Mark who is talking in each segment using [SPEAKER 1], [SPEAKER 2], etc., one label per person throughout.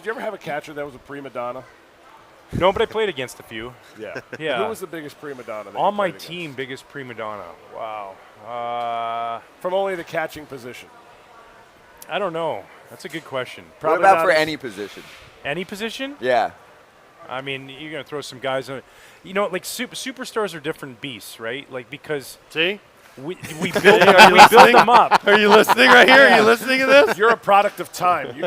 [SPEAKER 1] you ever have a catcher that was a prima donna?
[SPEAKER 2] No, but I played against a few.
[SPEAKER 1] Yeah.
[SPEAKER 2] Yeah.
[SPEAKER 1] Who was the biggest prima donna?
[SPEAKER 2] On my team, biggest prima donna. Wow.
[SPEAKER 1] From only the catching position.
[SPEAKER 2] I don't know. That's a good question.
[SPEAKER 3] What about for any position?
[SPEAKER 2] Any position?
[SPEAKER 3] Yeah.
[SPEAKER 2] I mean, you're going to throw some guys on. You know, like superstars are different beasts, right? Like because
[SPEAKER 4] See?
[SPEAKER 2] we build them up.
[SPEAKER 4] Are you listening right here? Are you listening to this?
[SPEAKER 1] You're a product of time. You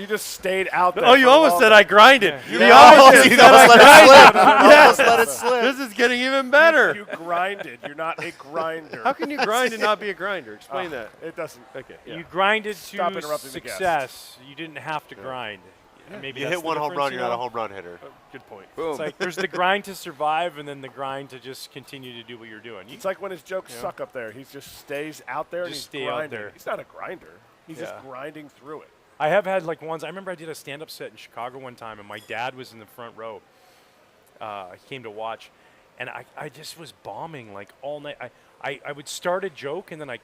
[SPEAKER 1] just stayed out there.
[SPEAKER 4] Oh, you almost said I grinded.
[SPEAKER 3] You
[SPEAKER 4] You
[SPEAKER 3] almost
[SPEAKER 4] said I grinded.
[SPEAKER 3] Almost let it slip.
[SPEAKER 4] This is getting even better.
[SPEAKER 1] You grinded. You're not a grinder.
[SPEAKER 4] How can you grind and not be a grinder? Explain that.
[SPEAKER 1] It doesn't.
[SPEAKER 4] Okay. Yeah.
[SPEAKER 2] You grinded
[SPEAKER 1] Stop
[SPEAKER 2] to
[SPEAKER 1] interrupting the guest.
[SPEAKER 2] success. You didn't have to grind. Maybe
[SPEAKER 5] You
[SPEAKER 2] that's
[SPEAKER 5] hit
[SPEAKER 2] the
[SPEAKER 5] one home
[SPEAKER 2] difference,
[SPEAKER 5] run,
[SPEAKER 2] you
[SPEAKER 5] you're not a
[SPEAKER 2] know?
[SPEAKER 5] home run hitter.
[SPEAKER 1] Good point.
[SPEAKER 3] Boom.
[SPEAKER 2] It's like there's the grind to survive and then the grind to just continue to do what you're doing.
[SPEAKER 1] It's like when his jokes suck up there. He just stays out there and
[SPEAKER 2] Just
[SPEAKER 1] he's
[SPEAKER 2] stay out
[SPEAKER 1] grinding.
[SPEAKER 2] there.
[SPEAKER 1] He's not a grinder. He's just
[SPEAKER 2] Yeah.
[SPEAKER 1] grinding through it.
[SPEAKER 2] I have had like ones. I remember I did a stand-up set in Chicago one time, and my dad was in the front row. He came to watch, and I just was bombing like all night. I would start a joke, and then I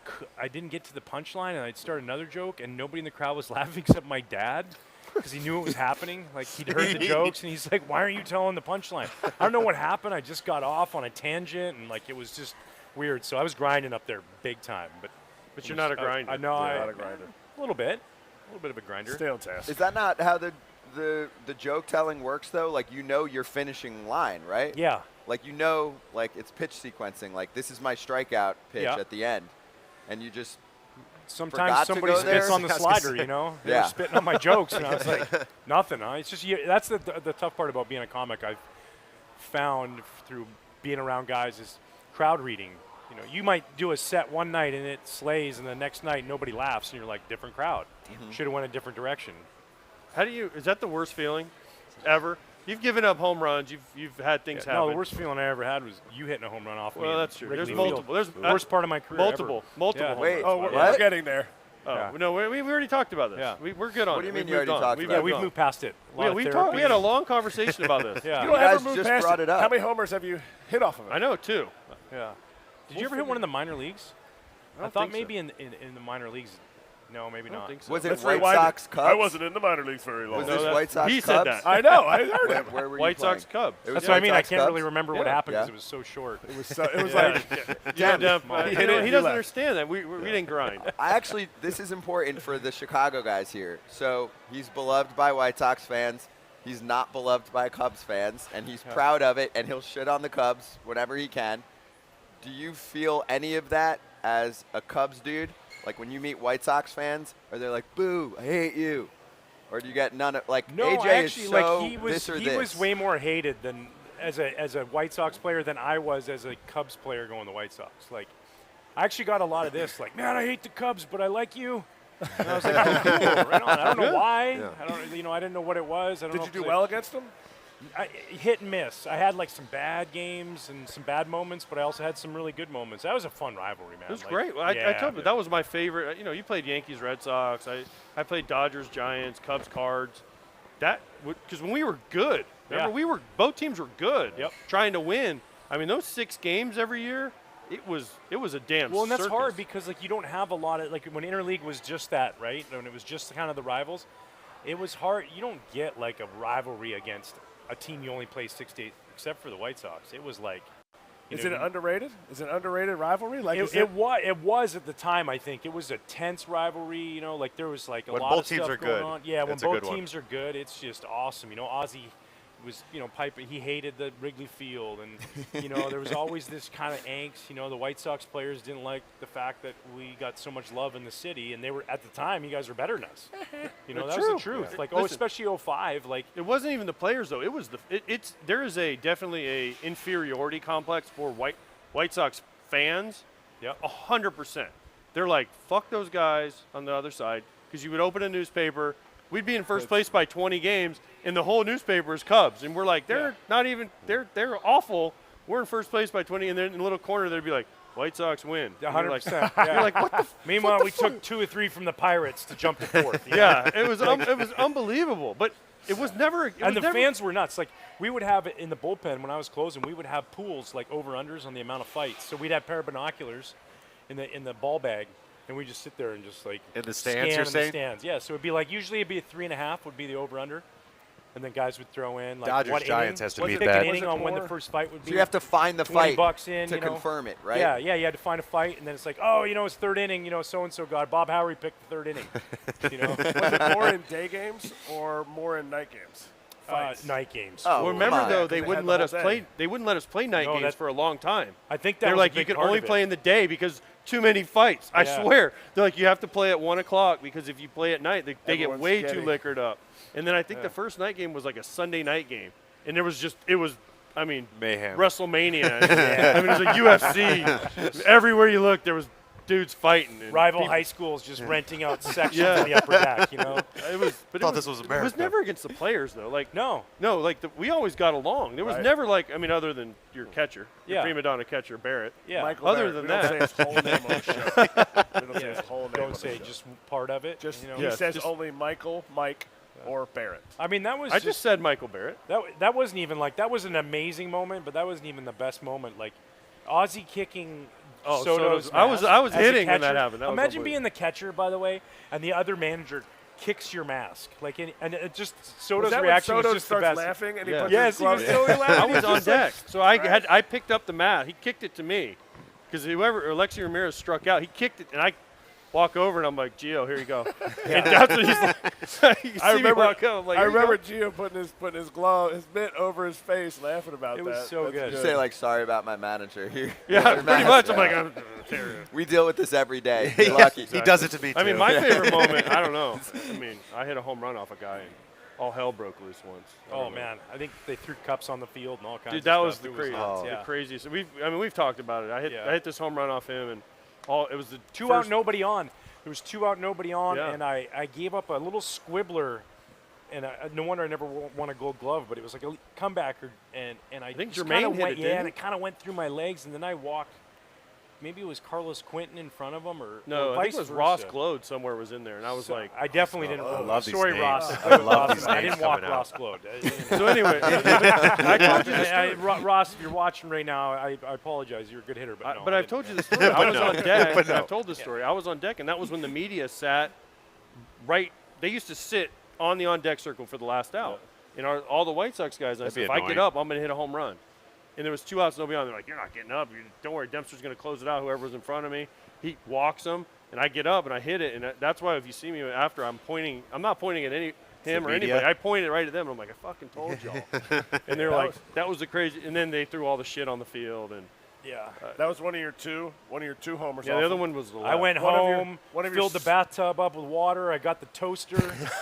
[SPEAKER 2] didn't get to the punchline, and I'd start another joke, and nobody in the crowd was laughing except my dad. Because he knew it was happening. Like, he'd heard the jokes, and he's like, why aren't you telling the punchline? I don't know what happened. I just got off on a tangent, and, like, it was just weird. So I was grinding up there big time.
[SPEAKER 4] But you're not a grinder.
[SPEAKER 2] I know.
[SPEAKER 1] You're
[SPEAKER 2] I'm
[SPEAKER 1] not a grinder.
[SPEAKER 2] A little bit. A little bit of a grinder.
[SPEAKER 1] Stay on task.
[SPEAKER 3] Is that not how the joke telling works, though? Like, you know your finishing line, right?
[SPEAKER 2] Yeah.
[SPEAKER 3] Like, you know, like, it's pitch sequencing. Like, this is my strikeout pitch
[SPEAKER 2] Yeah.
[SPEAKER 3] at the end. And you just
[SPEAKER 2] Sometimes
[SPEAKER 3] forgot to
[SPEAKER 2] somebody
[SPEAKER 3] go
[SPEAKER 2] spits
[SPEAKER 3] there?
[SPEAKER 2] on the slider, you know? They
[SPEAKER 3] Yeah.
[SPEAKER 2] were spitting on my jokes, and I was like, nothing. Huh? It's just that's the tough part about being a comic. I've found through being around guys is crowd reading. You know, you might do a set one night and it slays, and the next night nobody laughs, and you're like, different crowd. Should have went a different direction.
[SPEAKER 4] Is that the worst feeling ever? You've given up home runs. You've had things happen.
[SPEAKER 2] No, the worst feeling I ever had was you hitting a home run off me.
[SPEAKER 4] Well,
[SPEAKER 2] in
[SPEAKER 4] that's true. There's
[SPEAKER 2] Wrigley
[SPEAKER 4] multiple.
[SPEAKER 2] Field.
[SPEAKER 4] There's
[SPEAKER 2] The worst part of my career.
[SPEAKER 4] multiple
[SPEAKER 2] Yeah.
[SPEAKER 4] home
[SPEAKER 3] Wait,
[SPEAKER 4] runs.
[SPEAKER 1] Oh, we're getting there.
[SPEAKER 4] Oh,
[SPEAKER 2] Yeah.
[SPEAKER 4] no, we already talked about this.
[SPEAKER 2] Yeah.
[SPEAKER 4] We're good on it.
[SPEAKER 3] What do you mean
[SPEAKER 4] We've
[SPEAKER 3] you already
[SPEAKER 4] moved on.
[SPEAKER 3] talked
[SPEAKER 4] We've
[SPEAKER 3] about it?
[SPEAKER 2] We've
[SPEAKER 4] moved
[SPEAKER 2] moved past it. A lot
[SPEAKER 4] on.
[SPEAKER 2] of
[SPEAKER 4] We
[SPEAKER 2] therapy.
[SPEAKER 4] had a long conversation about this.
[SPEAKER 2] Yeah.
[SPEAKER 1] You
[SPEAKER 3] You
[SPEAKER 1] don't
[SPEAKER 3] guys
[SPEAKER 1] ever move
[SPEAKER 3] just
[SPEAKER 1] past
[SPEAKER 3] brought it up.
[SPEAKER 1] How many homers have you hit off of it?
[SPEAKER 4] I know, too.
[SPEAKER 2] Yeah. Did you ever hit one in the minor leagues? I
[SPEAKER 4] don't
[SPEAKER 2] thought
[SPEAKER 4] think so.
[SPEAKER 2] maybe in the minor leagues. No, maybe
[SPEAKER 4] I don't
[SPEAKER 2] not.
[SPEAKER 4] think so.
[SPEAKER 3] Was it
[SPEAKER 1] Let's
[SPEAKER 3] White
[SPEAKER 1] rewind
[SPEAKER 3] Sox
[SPEAKER 1] it.
[SPEAKER 3] Cubs?
[SPEAKER 1] I wasn't in the minor leagues very long.
[SPEAKER 3] Was
[SPEAKER 4] No,
[SPEAKER 3] this
[SPEAKER 4] that-
[SPEAKER 3] White Sox
[SPEAKER 4] he
[SPEAKER 3] Cubs?
[SPEAKER 4] said that.
[SPEAKER 1] I know. I heard
[SPEAKER 3] Where,
[SPEAKER 1] him.
[SPEAKER 3] where were you
[SPEAKER 4] White
[SPEAKER 3] playing?
[SPEAKER 4] Sox Cubs.
[SPEAKER 3] It was
[SPEAKER 2] That's what I
[SPEAKER 3] White
[SPEAKER 2] mean. I
[SPEAKER 3] Sox
[SPEAKER 2] can't really
[SPEAKER 3] Cubs?
[SPEAKER 2] remember what
[SPEAKER 1] Yeah.
[SPEAKER 2] happened because
[SPEAKER 3] Yeah.
[SPEAKER 2] it was so short.
[SPEAKER 1] It was
[SPEAKER 4] Yeah.
[SPEAKER 1] like
[SPEAKER 4] Damn,
[SPEAKER 1] He hit it,
[SPEAKER 4] he
[SPEAKER 1] you
[SPEAKER 4] doesn't
[SPEAKER 1] left.
[SPEAKER 4] understand that. We didn't grind.
[SPEAKER 3] I actually, this is important for the Chicago guys here. So he's beloved by White Sox fans. He's not beloved by Cubs fans, and he's proud of it, and he'll shit on the Cubs whenever he can. Do you feel any of that as a Cubs dude? Like when you meet White Sox fans, are they like, boo, I hate you? Or do you get none of, like,
[SPEAKER 2] No,
[SPEAKER 3] AJ
[SPEAKER 2] actually,
[SPEAKER 3] is so
[SPEAKER 2] like he was
[SPEAKER 3] this or
[SPEAKER 2] he
[SPEAKER 3] this?
[SPEAKER 2] was way more hated than as a White Sox player than I was as a Cubs player going to the White Sox. Like, I actually got a lot of this. Like, man, I hate the Cubs, but I like you. And I was like, oh, cool, right on. I don't know why.
[SPEAKER 5] Yeah.
[SPEAKER 2] I don't, I didn't know what it was. I don't
[SPEAKER 1] Did
[SPEAKER 2] know
[SPEAKER 1] you
[SPEAKER 2] if
[SPEAKER 1] do
[SPEAKER 2] it's
[SPEAKER 1] well against them?
[SPEAKER 2] hit and miss. I had like some bad games and some bad moments, but I also had some really good moments. That was a fun rivalry, man.
[SPEAKER 4] It was
[SPEAKER 2] Like,
[SPEAKER 4] great. Well, I
[SPEAKER 2] yeah.
[SPEAKER 4] told you that was my favorite. You know, you played Yankees, Red Sox. I played Dodgers, Giants, Cubs, Cards. That because when we were good, remember
[SPEAKER 2] Yeah.
[SPEAKER 4] both teams were good.
[SPEAKER 2] Yep.
[SPEAKER 4] Trying to win. I mean, those 6 games every year, it was a damn.
[SPEAKER 2] Well, and that's
[SPEAKER 4] circus.
[SPEAKER 2] hard because like you don't have a lot of like when interleague was just that, right? When it was just kind of the rivals, it was hard. You don't get like a rivalry against a team you only play 6 days, except for the White Sox. It was like.
[SPEAKER 1] Is it underrated? Is it an underrated rivalry? Like
[SPEAKER 2] It was at the time. I think it was a tense rivalry. You know, like there was like a
[SPEAKER 5] When
[SPEAKER 2] lot
[SPEAKER 5] both
[SPEAKER 2] of
[SPEAKER 5] teams
[SPEAKER 2] stuff
[SPEAKER 5] are
[SPEAKER 2] going
[SPEAKER 5] good,
[SPEAKER 2] on. Yeah, when
[SPEAKER 5] it's a
[SPEAKER 2] both
[SPEAKER 5] good one.
[SPEAKER 2] teams are good, it's just awesome. You know, Ozzy was piping. He hated the Wrigley Field, and there was always this kind of angst. You know, the White Sox players didn't like the fact that we got so much love in the city, and they were at the time. You guys were better than us. You know, that was the
[SPEAKER 4] True.
[SPEAKER 2] truth.
[SPEAKER 4] Yeah.
[SPEAKER 2] Like,
[SPEAKER 4] Listen.
[SPEAKER 2] especially 05. Like,
[SPEAKER 4] It wasn't even the players though. It was there is definitely a inferiority complex for White Sox fans.
[SPEAKER 2] yeah,
[SPEAKER 4] 100%. They're like, fuck those guys on the other side, because you would open a newspaper, we'd be in first place by 20 games, and the whole newspaper is Cubs, and we're like, they're not even, they're awful. We're in first place by 20, and then in the little corner they'd be like, White Sox win. And you're like,
[SPEAKER 2] 100%.
[SPEAKER 4] you're like, what the?
[SPEAKER 2] Meanwhile, we took 2 or 3 from the Pirates to jump to fourth. you know?
[SPEAKER 4] Yeah, it was unbelievable, but it was never.
[SPEAKER 2] And the fans were nuts. Like, we would have it in the bullpen when I was closing. We would have pools like over-unders on the amount of fights. So we'd have a pair of binoculars in the ball bag, and we just sit there and just like
[SPEAKER 5] In the
[SPEAKER 2] scan
[SPEAKER 5] stands, you're
[SPEAKER 2] in
[SPEAKER 5] saying?
[SPEAKER 2] the stands. Yeah, so it'd be like usually it'd be a 3.5 would be the over/under, and then guys would throw in like
[SPEAKER 5] Dodgers
[SPEAKER 2] what
[SPEAKER 5] Giants
[SPEAKER 2] inning,
[SPEAKER 5] has to
[SPEAKER 2] what's
[SPEAKER 5] be
[SPEAKER 2] pick
[SPEAKER 5] bad.
[SPEAKER 2] an inning
[SPEAKER 1] Was it
[SPEAKER 2] on when the
[SPEAKER 1] more?
[SPEAKER 2] first fight would be.
[SPEAKER 3] So you have to find the
[SPEAKER 2] 20
[SPEAKER 3] fight
[SPEAKER 2] bucks in,
[SPEAKER 3] to
[SPEAKER 2] you know?
[SPEAKER 3] confirm it, right?
[SPEAKER 2] Yeah, you had to find a fight, and then it's like, oh, it's third inning, so and so got Bob Howery picked the third inning,
[SPEAKER 1] Was it more in day games or more in night games? Fights.
[SPEAKER 2] night games.
[SPEAKER 3] Oh,
[SPEAKER 4] Well, remember
[SPEAKER 3] come on.
[SPEAKER 4] though,
[SPEAKER 1] They
[SPEAKER 4] they
[SPEAKER 1] had
[SPEAKER 4] wouldn't
[SPEAKER 1] the
[SPEAKER 4] let
[SPEAKER 1] whole
[SPEAKER 4] us
[SPEAKER 1] day.
[SPEAKER 4] play. They wouldn't let us play night
[SPEAKER 2] No,
[SPEAKER 4] games
[SPEAKER 2] that-
[SPEAKER 4] for a long time.
[SPEAKER 2] I think that
[SPEAKER 4] They're
[SPEAKER 2] was
[SPEAKER 4] like,
[SPEAKER 2] a
[SPEAKER 4] you
[SPEAKER 2] big
[SPEAKER 4] can
[SPEAKER 2] part
[SPEAKER 4] only
[SPEAKER 2] of it.
[SPEAKER 4] play in the day because too many fights. I
[SPEAKER 2] Yeah.
[SPEAKER 4] swear. They're like, you have to play at 1 o'clock because if you play at night, they get
[SPEAKER 1] Everyone's
[SPEAKER 4] way
[SPEAKER 1] skinny.
[SPEAKER 4] too liquored up. And then I think the first night game was like a Sunday night game, and it was
[SPEAKER 5] Mayhem.
[SPEAKER 4] WrestleMania. I mean, it was a UFC. Everywhere you looked, there was dudes fighting. And
[SPEAKER 2] Rival
[SPEAKER 4] people-
[SPEAKER 2] high schools just renting out sections
[SPEAKER 4] Yeah.
[SPEAKER 2] in the upper deck,
[SPEAKER 4] It was. But
[SPEAKER 5] Thought
[SPEAKER 4] it
[SPEAKER 5] this was
[SPEAKER 4] It was
[SPEAKER 5] America.
[SPEAKER 4] never against the players though. Like
[SPEAKER 2] No.
[SPEAKER 4] like we always got along. There was
[SPEAKER 1] Right.
[SPEAKER 4] never like other than your catcher, your
[SPEAKER 2] Yeah.
[SPEAKER 4] prima donna catcher Barrett.
[SPEAKER 2] Yeah.
[SPEAKER 1] Michael
[SPEAKER 4] Other
[SPEAKER 1] Barrett.
[SPEAKER 4] than
[SPEAKER 1] we
[SPEAKER 4] that-
[SPEAKER 1] don't say his whole name on the show. We don't say his whole name on
[SPEAKER 2] Don't
[SPEAKER 1] the
[SPEAKER 2] say
[SPEAKER 1] show.
[SPEAKER 2] just part of it.
[SPEAKER 1] Just
[SPEAKER 4] Yeah,
[SPEAKER 1] he says
[SPEAKER 4] just-
[SPEAKER 1] only Michael, Mike, or Barrett.
[SPEAKER 2] I mean, that was
[SPEAKER 4] I just said Michael Barrett.
[SPEAKER 2] that wasn't even like that was an amazing moment, but that wasn't even the best moment. Like Ozzy kicking
[SPEAKER 4] Oh,
[SPEAKER 2] Soto's
[SPEAKER 4] Soto's- I was-
[SPEAKER 2] mask
[SPEAKER 4] I was
[SPEAKER 2] as a
[SPEAKER 4] hitting when that
[SPEAKER 2] catcher.
[SPEAKER 4] happened. That was
[SPEAKER 2] Imagine
[SPEAKER 4] unbelievable.
[SPEAKER 2] being the catcher, by the way, and the other manager kicks your mask. Like, and it just
[SPEAKER 1] Was
[SPEAKER 2] Soto's
[SPEAKER 1] that
[SPEAKER 2] reaction
[SPEAKER 1] when Soto
[SPEAKER 2] was just the
[SPEAKER 1] starts
[SPEAKER 2] best.
[SPEAKER 1] laughing and he
[SPEAKER 4] Yeah.
[SPEAKER 1] puts
[SPEAKER 2] Yes,
[SPEAKER 1] his
[SPEAKER 2] he was
[SPEAKER 1] gloves
[SPEAKER 2] so
[SPEAKER 1] in?
[SPEAKER 2] laughing.
[SPEAKER 4] I was on deck, so I picked up the mat. He kicked it to me because Alexi Ramirez struck out. He kicked it, and I walk over and I'm like, Gio, here you go. And that's what he's like. You see me walk up, I'm like,
[SPEAKER 1] I
[SPEAKER 4] "Here you
[SPEAKER 1] remember
[SPEAKER 4] go."
[SPEAKER 1] Gio putting his glove, his mitt over his face, laughing about
[SPEAKER 2] It
[SPEAKER 1] that.
[SPEAKER 2] was so
[SPEAKER 1] That's
[SPEAKER 2] good.
[SPEAKER 3] You say like, sorry about my manager here.
[SPEAKER 4] Yeah,
[SPEAKER 3] Your
[SPEAKER 4] pretty
[SPEAKER 3] mask.
[SPEAKER 4] much. I'm
[SPEAKER 3] Yeah.
[SPEAKER 4] like, I'm terrible.
[SPEAKER 3] We deal with this every day. You're lucky.
[SPEAKER 5] He does it to me too.
[SPEAKER 4] I mean, my favorite moment, I don't know. I mean, I hit a home run off a guy and all hell broke loose once. I
[SPEAKER 2] Oh
[SPEAKER 4] don't know.
[SPEAKER 2] man, I think they threw cups on the field and all kinds
[SPEAKER 4] Dude,
[SPEAKER 2] of
[SPEAKER 4] that
[SPEAKER 2] stuff.
[SPEAKER 4] was the
[SPEAKER 2] It
[SPEAKER 4] crazy,
[SPEAKER 2] nuts,
[SPEAKER 4] the
[SPEAKER 2] yeah.
[SPEAKER 4] craziest. We've talked about it. I hit this home run off him, and it was the
[SPEAKER 2] Two out, nobody on. There was 2 out, nobody on,
[SPEAKER 4] Yeah.
[SPEAKER 2] and I gave up a little squibbler, and no wonder I never won a Gold Glove. But it was like a comebacker, and I
[SPEAKER 4] think
[SPEAKER 2] just
[SPEAKER 4] Jermaine
[SPEAKER 2] kinda
[SPEAKER 4] hit
[SPEAKER 2] went,
[SPEAKER 4] it,
[SPEAKER 2] yeah,
[SPEAKER 4] didn't
[SPEAKER 2] and
[SPEAKER 4] he?
[SPEAKER 2] it kind of went through my legs, and then I walked. Maybe it was Carlos Quentin in front of him, or
[SPEAKER 4] No,
[SPEAKER 2] or
[SPEAKER 4] I
[SPEAKER 2] vice
[SPEAKER 4] think it was
[SPEAKER 2] versa.
[SPEAKER 4] Ross Glode somewhere was in there, and I was
[SPEAKER 2] So
[SPEAKER 4] like,
[SPEAKER 2] I definitely didn't.
[SPEAKER 5] I love these
[SPEAKER 2] sorry,
[SPEAKER 5] names.
[SPEAKER 2] Ross.
[SPEAKER 5] I love these
[SPEAKER 2] I
[SPEAKER 5] names
[SPEAKER 2] didn't walk
[SPEAKER 5] coming out.
[SPEAKER 2] Ross Glode.
[SPEAKER 4] so anyway, I told you the story.
[SPEAKER 2] Ross, if you're watching right now, I apologize. You're a good hitter, but no.
[SPEAKER 4] But
[SPEAKER 2] I
[SPEAKER 4] I've
[SPEAKER 2] didn't.
[SPEAKER 4] told you the story. I was
[SPEAKER 5] no.
[SPEAKER 4] on deck.
[SPEAKER 5] But no.
[SPEAKER 4] I've told this story. I was on deck, and that was when the media sat right. They used to sit on the on-deck circle for the last out. And all the White Sox guys, and I
[SPEAKER 5] That'd
[SPEAKER 4] said,
[SPEAKER 5] be
[SPEAKER 4] if I get
[SPEAKER 5] annoying.
[SPEAKER 4] up, I'm going to hit a home run. And there was 2 outs, nobody on. They're like, you're not getting up. Don't worry, Dempster's going to close it out, whoever's in front of me. He walks them, and I get up, and I hit it. And that's why if you see me after, I'm not pointing at him or
[SPEAKER 5] media?
[SPEAKER 4] anybody. I point it right at them. And I'm like, I fucking told y'all. And they're like, that was the crazy. And then they threw all the shit on the field. And
[SPEAKER 2] Yeah.
[SPEAKER 1] That was one of your two homers.
[SPEAKER 4] yeah,
[SPEAKER 1] off
[SPEAKER 4] the other
[SPEAKER 1] him.
[SPEAKER 4] one was the
[SPEAKER 2] I went
[SPEAKER 1] One of your-
[SPEAKER 2] home,
[SPEAKER 1] one of your
[SPEAKER 2] filled the
[SPEAKER 1] s-
[SPEAKER 2] bathtub up with water. I got the toaster,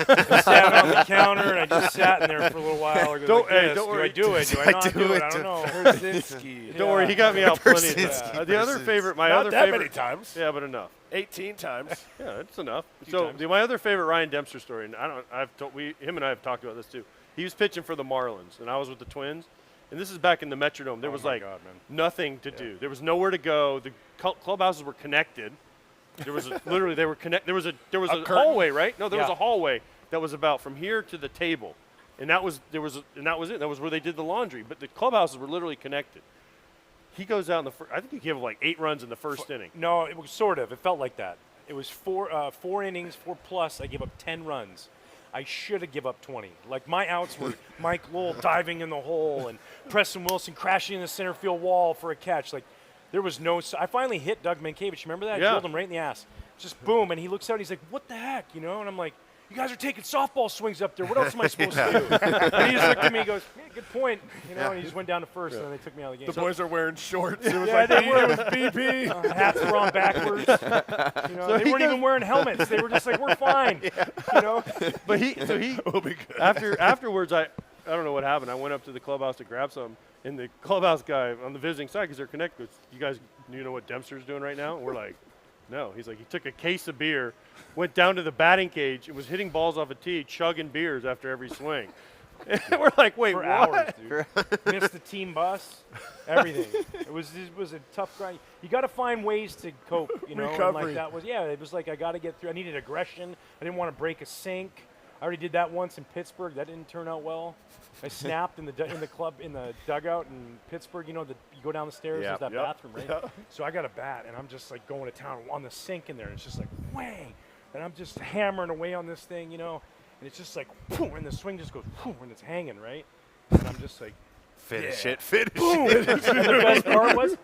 [SPEAKER 2] I sat on the counter, and I just sat in there for a little while. I go
[SPEAKER 4] Don't-
[SPEAKER 2] like
[SPEAKER 4] hey,
[SPEAKER 2] this.
[SPEAKER 4] don't
[SPEAKER 2] Do
[SPEAKER 4] worry.
[SPEAKER 2] I do it? Do I
[SPEAKER 5] I
[SPEAKER 2] not
[SPEAKER 5] do
[SPEAKER 2] do it?
[SPEAKER 5] it
[SPEAKER 2] I
[SPEAKER 5] to-
[SPEAKER 2] don't know.
[SPEAKER 1] Brzezinski.
[SPEAKER 4] Don't worry, he got me out plenty of
[SPEAKER 5] Brzezinski,
[SPEAKER 4] times. The other
[SPEAKER 5] Brzezinski.
[SPEAKER 4] favorite, my
[SPEAKER 1] Not
[SPEAKER 4] other
[SPEAKER 1] that
[SPEAKER 4] favorite.
[SPEAKER 1] many times.
[SPEAKER 4] Yeah, but enough.
[SPEAKER 1] 18 times.
[SPEAKER 4] Yeah, it's enough.
[SPEAKER 2] Few
[SPEAKER 4] So
[SPEAKER 2] times.
[SPEAKER 4] my other favorite Ryan Dempster story, and him and I have talked about this too. He was pitching for the Marlins, and I was with the Twins. And this is back in the Metrodome. There was
[SPEAKER 2] my
[SPEAKER 4] like
[SPEAKER 2] God, man.
[SPEAKER 4] nothing to do. There was nowhere to go. The clubhouses were connected. There was literally they were connected. There was a
[SPEAKER 1] curtain?
[SPEAKER 4] hallway, right? No, there was
[SPEAKER 2] Yeah.
[SPEAKER 4] a hallway that was about from here to the table, and that was it. That was where they did the laundry. But the clubhouses were literally connected. He goes out in the first. I think he gave him like 8 runs in the first inning.
[SPEAKER 2] No, it was sort of. It felt like that. It was 4 innings, 4+. I gave up 10 runs. I should have give up 20. Like my outs were Mike Lowell diving in the hole and Preston Wilson crashing in the center field wall for a catch. Like there was no. I finally hit Doug Mankiewicz. Remember that?
[SPEAKER 4] Yeah.
[SPEAKER 2] I drilled him right in the ass. Just boom, and he looks out. And he's like, "What the heck?" And I'm like, "You guys are taking softball swings up there. What else am I supposed to do?" And he just looked at me. and goes, "Yeah, good point." And he just went down to first, and then they took me out of the game.
[SPEAKER 1] The boys are wearing shorts. It was
[SPEAKER 2] Yeah,
[SPEAKER 1] like
[SPEAKER 2] they were.
[SPEAKER 1] it was BP.
[SPEAKER 2] Hats were on backwards. They weren't even wearing helmets. They were just like, "We're fine."
[SPEAKER 4] But he
[SPEAKER 1] We'll be good.
[SPEAKER 4] afterwards, I don't know what happened. I went up to the clubhouse to grab some, and the clubhouse guy on the visiting side, because they're connected, goes, "You guys, do you know what Dempster's doing right now?" And we're like, "No." He's like, he took a case of beer, went down to the batting cage, and was hitting balls off a tee, chugging beers after every swing. And we're like, "Wait,
[SPEAKER 2] For
[SPEAKER 4] what?"
[SPEAKER 2] hours, dude. Missed the team bus, everything. It was a tough grind. You got to find ways to cope, and
[SPEAKER 1] Recovery.
[SPEAKER 2] like that was it was like I got to get through. I needed aggression. I didn't want to break a sink. I already did that once in Pittsburgh. That didn't turn out well. I snapped in the dugout in Pittsburgh. You know, you go down the stairs.
[SPEAKER 5] Yeah.
[SPEAKER 2] There's that
[SPEAKER 1] Yep.
[SPEAKER 2] bathroom, right? So I got a bat, and I'm just like going to town on the sink in there. And it's just like whang, and I'm just hammering away on this thing, you know, and it's just like, boom, and the swing just goes, boom, and it's hanging, right? And I'm just like,
[SPEAKER 5] Finish
[SPEAKER 2] Yeah.
[SPEAKER 5] it. Finish
[SPEAKER 2] boom.
[SPEAKER 5] it.
[SPEAKER 2] And the best part was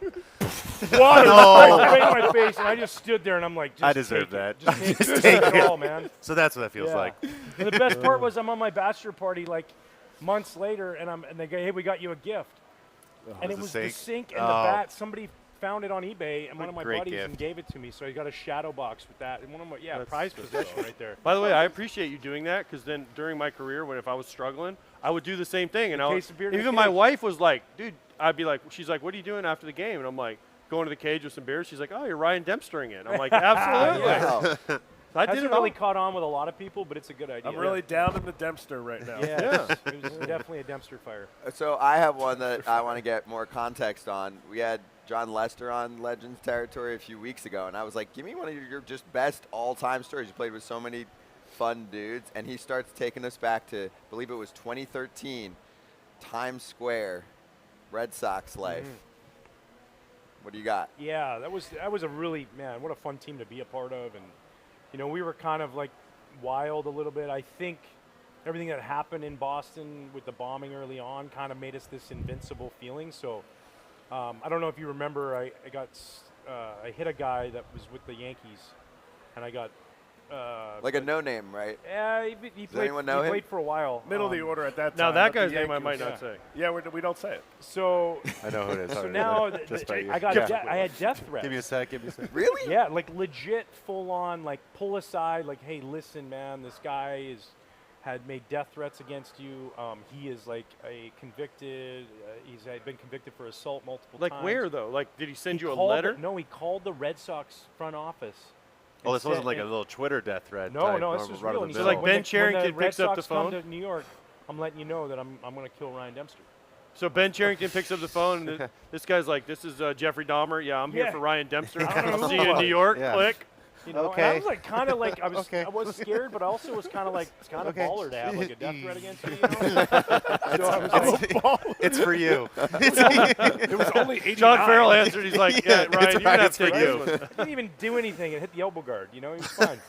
[SPEAKER 2] water right in my face, and I just stood there, and I'm like, just
[SPEAKER 5] I deserve
[SPEAKER 2] take it.
[SPEAKER 5] that.
[SPEAKER 2] Just take it all, man.
[SPEAKER 5] So that's what that feels
[SPEAKER 2] Yeah.
[SPEAKER 5] like.
[SPEAKER 2] And the best part was I'm on my bachelor party like months later, and they go, hey, we got you a gift. And it
[SPEAKER 5] Was
[SPEAKER 2] was
[SPEAKER 5] the
[SPEAKER 2] the
[SPEAKER 5] sink?
[SPEAKER 2] sink and
[SPEAKER 5] Oh.
[SPEAKER 2] the bat. Somebody found it on eBay, and
[SPEAKER 5] What
[SPEAKER 2] one of my
[SPEAKER 5] great
[SPEAKER 2] buddies
[SPEAKER 5] gift.
[SPEAKER 2] and gave it to me. So I got a shadow box with that. And one of my,
[SPEAKER 4] That's
[SPEAKER 2] prized possession right there.
[SPEAKER 4] By the way, I appreciate you doing that because then during my career, if I was struggling, I would do the same thing. And
[SPEAKER 2] case of beer in the
[SPEAKER 4] even my
[SPEAKER 2] cage.
[SPEAKER 4] wife was like, dude, I'd be like, she's like, what are you doing after the game? And I'm like, going to the cage with some beers. She's like, oh, you're Ryan Dempstering it. I'm like, absolutely.
[SPEAKER 3] Wow.
[SPEAKER 4] I did
[SPEAKER 2] Hasn't
[SPEAKER 4] it
[SPEAKER 2] really
[SPEAKER 4] all.
[SPEAKER 2] caught on with a lot of people, but it's a good idea.
[SPEAKER 1] I'm really down in the Dempster right now.
[SPEAKER 2] Yeah, it was definitely a Dempster fire.
[SPEAKER 3] So I have one that I want to get more context on. We had John Lester on Legends Territory a few weeks ago, and I was like, give me one of your just best all-time stories. You played with so many fun dudes, and he starts taking us back to, I believe it was 2013, Times Square, Red Sox life. What do you got?
[SPEAKER 2] Yeah, that was a really, man, what a fun team to be a part of. And, you know, we were kind of like wild a little bit. I think everything that happened in Boston with the bombing early on kind of made us this invincible feeling. So I don't know if you remember, I hit a guy that was with the Yankees, and I got
[SPEAKER 3] Like a no-name, right?
[SPEAKER 2] yeah, he played,
[SPEAKER 3] anyone know
[SPEAKER 2] he
[SPEAKER 3] him?
[SPEAKER 2] played for a while.
[SPEAKER 1] Middle of the order at that time.
[SPEAKER 4] Now, that
[SPEAKER 1] but the
[SPEAKER 4] guy's name I
[SPEAKER 1] Yankees-
[SPEAKER 4] might not
[SPEAKER 2] yeah.
[SPEAKER 4] say.
[SPEAKER 1] Yeah, we don't say it.
[SPEAKER 2] So
[SPEAKER 5] I know who it is.
[SPEAKER 2] so
[SPEAKER 5] already.
[SPEAKER 2] now
[SPEAKER 5] Just by you.
[SPEAKER 2] I got
[SPEAKER 5] Yeah.
[SPEAKER 2] I had death threats.
[SPEAKER 5] Give me a sec. Give me a sec.
[SPEAKER 3] Really?
[SPEAKER 2] Yeah, like legit, full on, like pull aside, like, hey, listen, man, this guy had made death threats against you. He is like a convicted. He's been convicted for assault multiple
[SPEAKER 4] Like
[SPEAKER 2] times.
[SPEAKER 4] where though? Like did he send
[SPEAKER 2] He
[SPEAKER 4] you a
[SPEAKER 2] called
[SPEAKER 4] letter?
[SPEAKER 2] No, he called the Red Sox front office.
[SPEAKER 5] Oh,
[SPEAKER 2] and
[SPEAKER 5] this wasn't
[SPEAKER 2] said-
[SPEAKER 5] like a
[SPEAKER 2] and-
[SPEAKER 5] little Twitter death threat.
[SPEAKER 2] No,
[SPEAKER 5] type,
[SPEAKER 2] no, this
[SPEAKER 5] or
[SPEAKER 2] was
[SPEAKER 5] run of
[SPEAKER 2] real.
[SPEAKER 5] the
[SPEAKER 2] And he
[SPEAKER 5] mill.
[SPEAKER 2] said,
[SPEAKER 4] like
[SPEAKER 2] when
[SPEAKER 4] Ben
[SPEAKER 2] the- when
[SPEAKER 4] Cherington
[SPEAKER 2] the Red
[SPEAKER 4] picks up
[SPEAKER 2] Sox
[SPEAKER 4] the phone?
[SPEAKER 2] come to New York, I'm letting you know that I'm going to kill Ryan Dempster.
[SPEAKER 4] So Ben Cherington picks up the phone, and this guy's like, "This is Jeffrey Dahmer. Yeah, I'm here
[SPEAKER 2] Yeah.
[SPEAKER 4] for Ryan Dempster.
[SPEAKER 2] I don't know
[SPEAKER 4] I'll
[SPEAKER 2] who
[SPEAKER 4] see
[SPEAKER 2] it
[SPEAKER 4] you in
[SPEAKER 2] was.
[SPEAKER 4] New York."
[SPEAKER 5] Yeah.
[SPEAKER 4] Click.
[SPEAKER 2] You know, and I
[SPEAKER 5] Okay.
[SPEAKER 2] was like, kind of like, I was,
[SPEAKER 5] Okay.
[SPEAKER 2] I was scared, but I also was kind of like, it's kind of
[SPEAKER 5] Okay.
[SPEAKER 2] baller to have like a death threat against you. You know? So I was like,
[SPEAKER 5] It's for you.
[SPEAKER 1] It was only 89.
[SPEAKER 4] John Farrell answered. He's like, "Yeah, Ryan, you can have
[SPEAKER 5] it's for
[SPEAKER 4] to take
[SPEAKER 5] you."
[SPEAKER 4] this one."
[SPEAKER 2] didn't even do anything. It hit the elbow guard. You know, he was fine.